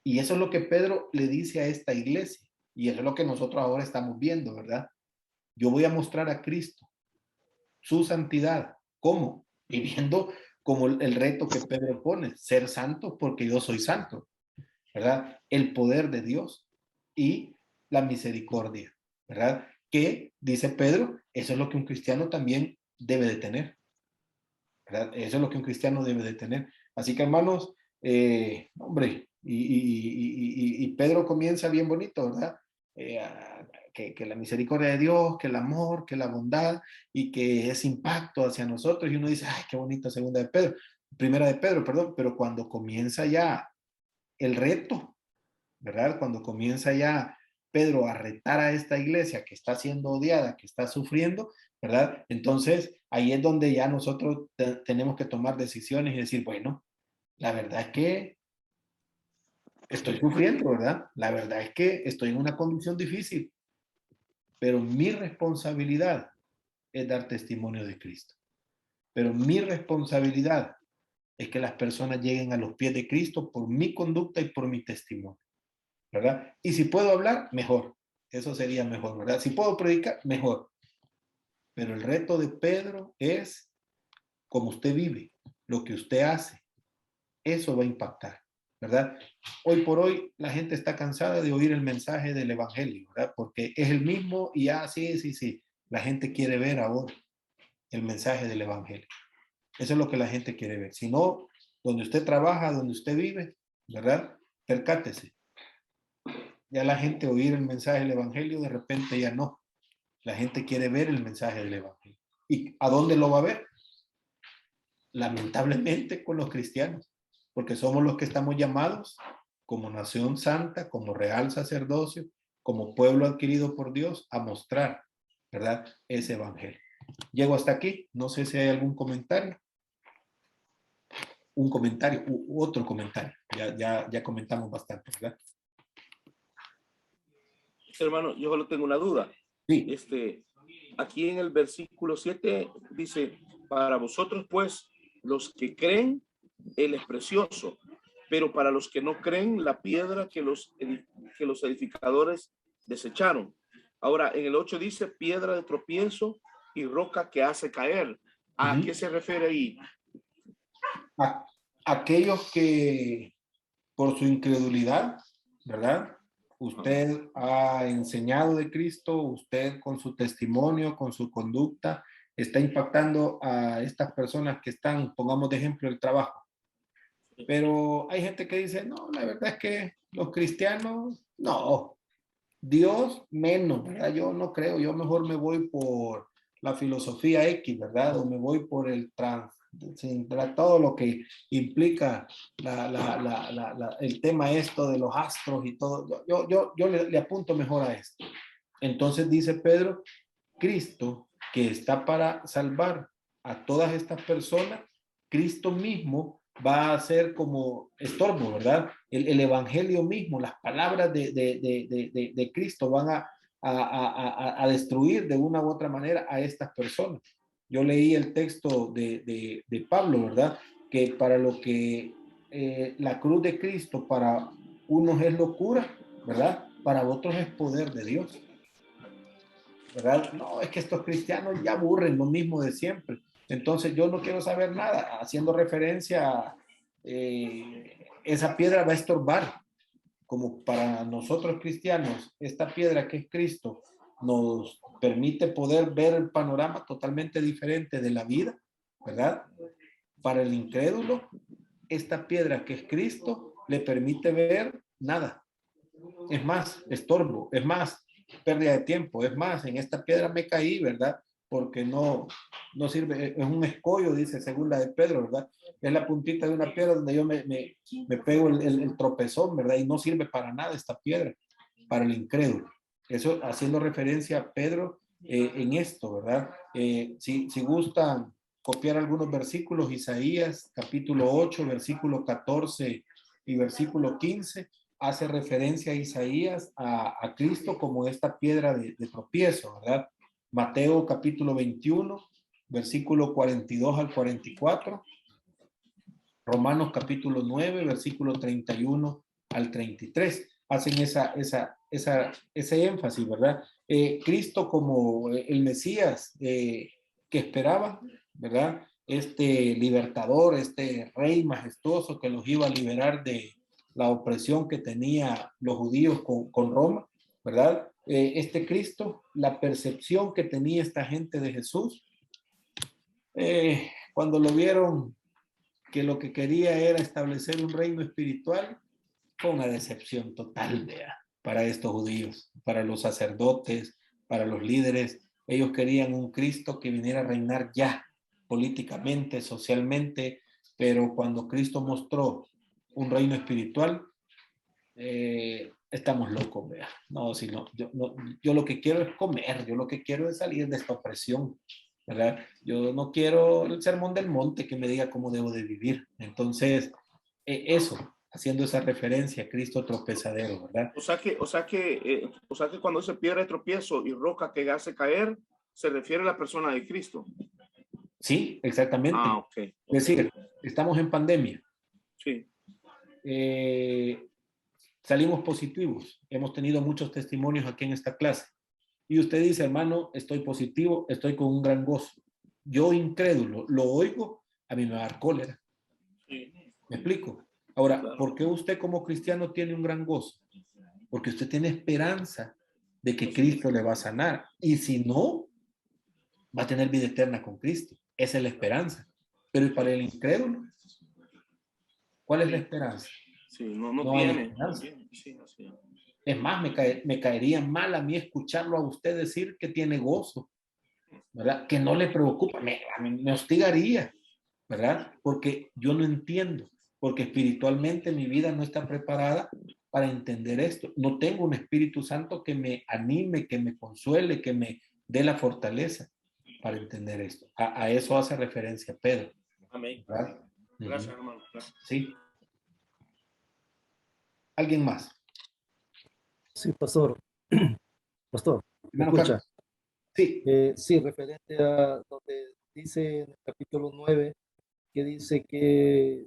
Y eso es lo que Pedro le dice a esta iglesia. Y eso es lo que nosotros ahora estamos viendo, ¿verdad? Yo voy a mostrar a Cristo, su santidad. ¿Cómo? Viviendo como el reto que Pedro pone, ser santo porque yo soy santo, ¿verdad? El poder de Dios y la misericordia, ¿verdad? Que, dice Pedro, eso es lo que un cristiano también debe de tener, ¿verdad? Eso es lo que un cristiano debe de tener. Así que, hermanos, hombre, y Pedro comienza bien bonito, ¿verdad? Que la misericordia de Dios, que el amor, que la bondad y que ese impacto hacia nosotros. Y uno dice, ay, qué bonita primera de Pedro, perdón, pero cuando comienza ya el reto, ¿verdad? Cuando comienza ya Pedro a retar a esta iglesia que está siendo odiada, que está sufriendo, ¿verdad? Entonces, ahí es donde ya nosotros tenemos que tomar decisiones y decir, bueno, la verdad es que estoy sufriendo, ¿verdad? La verdad es que estoy en una condición difícil, pero mi responsabilidad es dar testimonio de Cristo. Pero mi responsabilidad es que las personas lleguen a los pies de Cristo por mi conducta y por mi testimonio, ¿verdad? Y si puedo hablar, mejor. Eso sería mejor, ¿verdad? Si puedo predicar, mejor. Pero el reto de Pedro es cómo usted vive, lo que usted hace. Eso va a impactar, ¿verdad? Hoy por hoy la gente está cansada de oír el mensaje del evangelio, ¿verdad? Porque es el mismo y ya, sí. La gente quiere ver ahora el mensaje del evangelio. Eso es lo que la gente quiere ver. Si no, donde usted trabaja, donde usted vive, ¿verdad? Percátese. Ya la gente oír el mensaje del evangelio, de repente ya no. La gente quiere ver el mensaje del evangelio. ¿Y a dónde lo va a ver? Lamentablemente con los cristianos, porque somos los que estamos llamados como nación santa, como real sacerdocio, como pueblo adquirido por Dios, a mostrar, ¿verdad? Ese evangelio. Llego hasta aquí. No sé si hay algún comentario. Un comentario u otro comentario. Ya comentamos bastante, ¿verdad? Hermano, yo solo tengo una duda. Sí. Aquí en el versículo 7 dice, para vosotros pues, los que creen, él es precioso, pero para los que no creen, la piedra que los edificadores desecharon. Ahora, en el 8 dice, piedra de tropiezo y roca que hace caer. ¿A qué se refiere ahí? A aquellos que por su incredulidad, ¿verdad? Usted ha enseñado de Cristo, usted con su testimonio, con su conducta, está impactando a estas personas que están, pongamos de ejemplo, el trabajo. Pero hay gente que dice, no, la verdad es que los cristianos, no, Dios menos, ¿verdad? Yo no creo, yo mejor me voy por la filosofía X, ¿verdad? O me voy por el todo lo que implica el tema esto de los astros y todo. Yo le apunto mejor a esto. Entonces dice Pedro, Cristo que está para salvar a todas estas personas, Cristo mismo va a ser como estorbo, ¿verdad? El evangelio mismo, las palabras de Cristo van a destruir de una u otra manera a estas personas. Yo leí el texto de Pablo, ¿verdad? Que para lo que la cruz de Cristo para unos es locura, ¿verdad? Para otros es poder de Dios, ¿verdad? No, es que estos cristianos ya aburren lo mismo de siempre. Entonces yo no quiero saber nada, haciendo referencia a esa piedra va a estorbar, como para nosotros cristianos, esta piedra que es Cristo nos permite poder ver el panorama totalmente diferente de la vida, ¿verdad? Para el incrédulo, esta piedra que es Cristo le permite ver nada. Es más, estorbo, es más, pérdida de tiempo, es más, en esta piedra me caí, ¿verdad? Porque no sirve, es un escollo, dice segunda de Pedro, ¿verdad? Es la puntita de una piedra donde yo me pego el tropezón, ¿verdad? Y no sirve para nada esta piedra, para el incrédulo. Eso haciendo referencia a Pedro en esto, ¿verdad? Si gustan copiar algunos versículos, Isaías capítulo 8, versículo 14 y versículo 15, hace referencia a Isaías, a Cristo como esta piedra de tropiezo, ¿verdad? Mateo capítulo 21, versículo 42 al 44. Romanos capítulo 9, versículo 31 al 33. Hacen ese énfasis, ¿verdad? Cristo como el Mesías que esperaba, ¿verdad? Este libertador, este rey majestuoso que los iba a liberar de la opresión que tenía los judíos con Roma, ¿verdad? Este Cristo, la percepción que tenía esta gente de Jesús, cuando lo vieron que lo que quería era establecer un reino espiritual, fue una decepción total para estos judíos, para los sacerdotes, para los líderes. Ellos querían un Cristo que viniera a reinar ya, políticamente, socialmente, pero cuando Cristo mostró un reino espiritual, estamos locos, vea. No, si no, yo lo que quiero es comer, yo lo que quiero es salir de esta opresión, ¿verdad? Yo no quiero el sermón del monte que me diga cómo debo de vivir. Entonces, eso, haciendo esa referencia, Cristo tropezadero, ¿verdad? O sea que cuando se piedra de tropiezo y roca que hace caer, se refiere a la persona de Cristo. Sí, exactamente. Ok. Es decir, estamos en pandemia. Sí. Salimos positivos. Hemos tenido muchos testimonios aquí en esta clase. Y usted dice, hermano, estoy positivo, estoy con un gran gozo. Yo, incrédulo, lo oigo, a mí me va a dar cólera. Sí. ¿Me explico? Ahora, Claro. ¿por qué usted como cristiano tiene un gran gozo? Porque usted tiene esperanza de que Cristo le va a sanar. Y si no, va a tener vida eterna con Cristo. Esa es la esperanza. Pero ¿y para el incrédulo? ¿Cuál es la esperanza? Sí, no Hay tiene. esperanza. Sí. Es más, me caería mal a mí escucharlo a usted decir que tiene gozo, ¿verdad? Que no le preocupa, a mí me hostigaría, ¿verdad? Porque yo no entiendo, porque espiritualmente mi vida no está preparada para entender esto. No tengo un Espíritu Santo que me anime, que me consuele, que me dé la fortaleza para entender esto. A eso hace referencia Pedro. Amén. ¿Verdad? Gracias, hermano. Gracias. Sí. ¿Alguien más? Sí, pastor. Pastor, ¿me Hermano escucha? Carlos. Sí. Sí, referente a donde dice en el capítulo 9, que dice que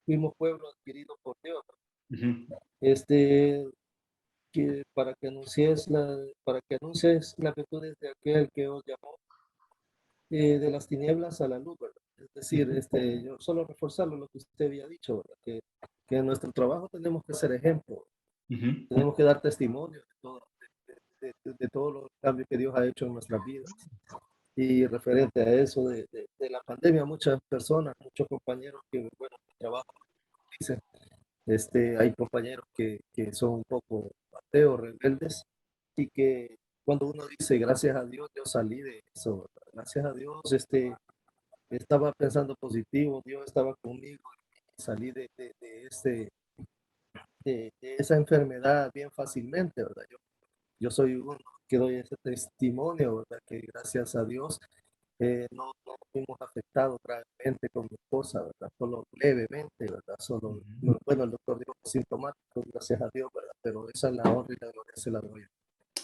fuimos pueblo adquirido por Dios. Que para que anuncies las virtudes de aquel que os llamó de las tinieblas a la luz, ¿verdad? Es decir, yo solo reforzarlo lo que usted había dicho, ¿verdad? Que en nuestro trabajo tenemos que ser ejemplo, tenemos que dar testimonio de todos los cambios que Dios ha hecho en nuestras vidas. Y referente a eso de la pandemia, muchas personas, muchos compañeros que, bueno, trabajan, dicen, hay compañeros que son un poco ateos, rebeldes, y que cuando uno dice, gracias a Dios, yo salí de eso, ¿verdad? Gracias a Dios, estaba pensando positivo, Dios estaba conmigo, y salí de esa enfermedad bien fácilmente, ¿verdad? Yo soy uno que doy ese testimonio, ¿verdad? Que gracias a Dios no fuimos afectados gravemente con mi esposa, ¿verdad? Solo levemente, ¿verdad? Bueno, el doctor dijo sintomático, gracias a Dios, ¿verdad? Pero esa es la honra y la gloria se la doy.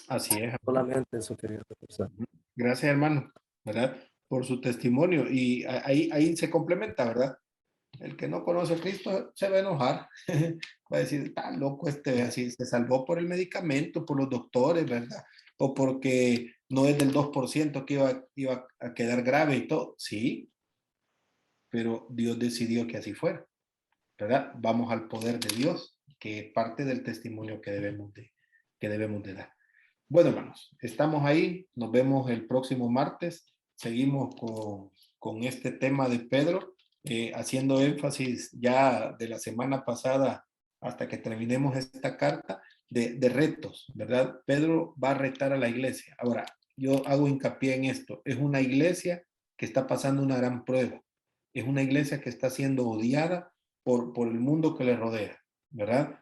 Así es. Solamente eso quería reforzar. Gracias, hermano, ¿verdad? Por su testimonio. Y ahí se complementa, ¿verdad? El que no conoce a Cristo se va a enojar. Va a decir, está loco así se salvó por el medicamento, por los doctores, ¿verdad? O porque no es del 2% que iba a quedar grave y todo. Sí, pero Dios decidió que así fuera, ¿verdad? Vamos al poder de Dios, que es parte del testimonio que debemos de dar. Bueno, hermanos, estamos ahí. Nos vemos el próximo martes. Seguimos con este tema de Pedro, haciendo énfasis ya de la semana pasada hasta que terminemos esta carta de retos, ¿verdad? Pedro va a retar a la iglesia. Ahora, yo hago hincapié en esto. Es una iglesia que está pasando una gran prueba. Es una iglesia que está siendo odiada por el mundo que le rodea, ¿verdad?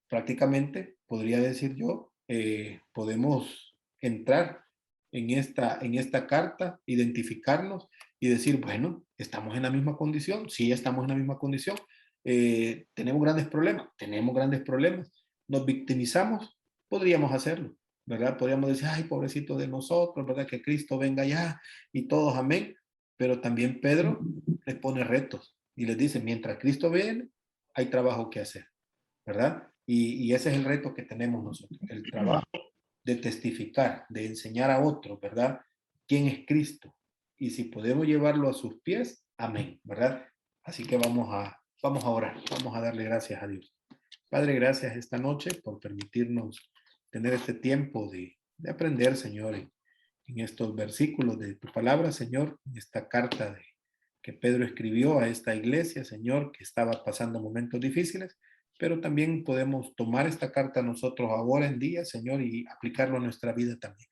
Prácticamente, podría decir yo, podemos entrar en esta carta, identificarnos y decir, bueno, estamos en la misma condición, sí estamos en la misma condición, tenemos grandes problemas, nos victimizamos, podríamos hacerlo, ¿verdad? Podríamos decir, ay, pobrecito de nosotros, ¿verdad? Que Cristo venga ya y todos, amén. Pero también Pedro les pone retos y les dice, mientras Cristo viene, hay trabajo que hacer, ¿verdad? Y ese es el reto que tenemos nosotros, el trabajo de testificar, de enseñar a otros, ¿verdad? ¿Quién es Cristo? Y si podemos llevarlo a sus pies, amén, ¿verdad? Así que vamos a orar, vamos a darle gracias a Dios. Padre, gracias esta noche por permitirnos tener este tiempo de aprender, Señor, en estos versículos de tu palabra, Señor, en esta carta que Pedro escribió a esta iglesia, Señor, que estaba pasando momentos difíciles, pero también podemos tomar esta carta nosotros ahora en día, Señor, y aplicarlo a nuestra vida también.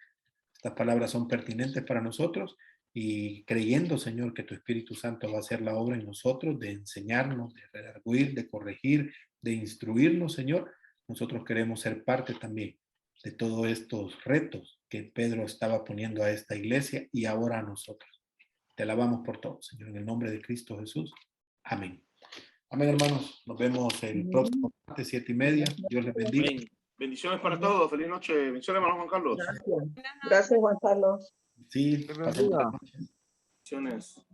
Estas palabras son pertinentes para nosotros y creyendo, Señor, que tu Espíritu Santo va a hacer la obra en nosotros de enseñarnos, de redarguir, de corregir, de instruirnos, Señor, nosotros queremos ser parte también de todos estos retos que Pedro estaba poniendo a esta iglesia y ahora a nosotros. Te alabamos por todo, Señor, en el nombre de Cristo Jesús. Amén. Amén, hermanos. Nos vemos el próximo martes, 7:30. Dios les bendiga. Amén. Bendiciones para todos. Feliz noche. Bendiciones, hermano Juan Carlos. Gracias. Gracias, Juan Carlos. Sí, pasen buenas noches. Bendiciones.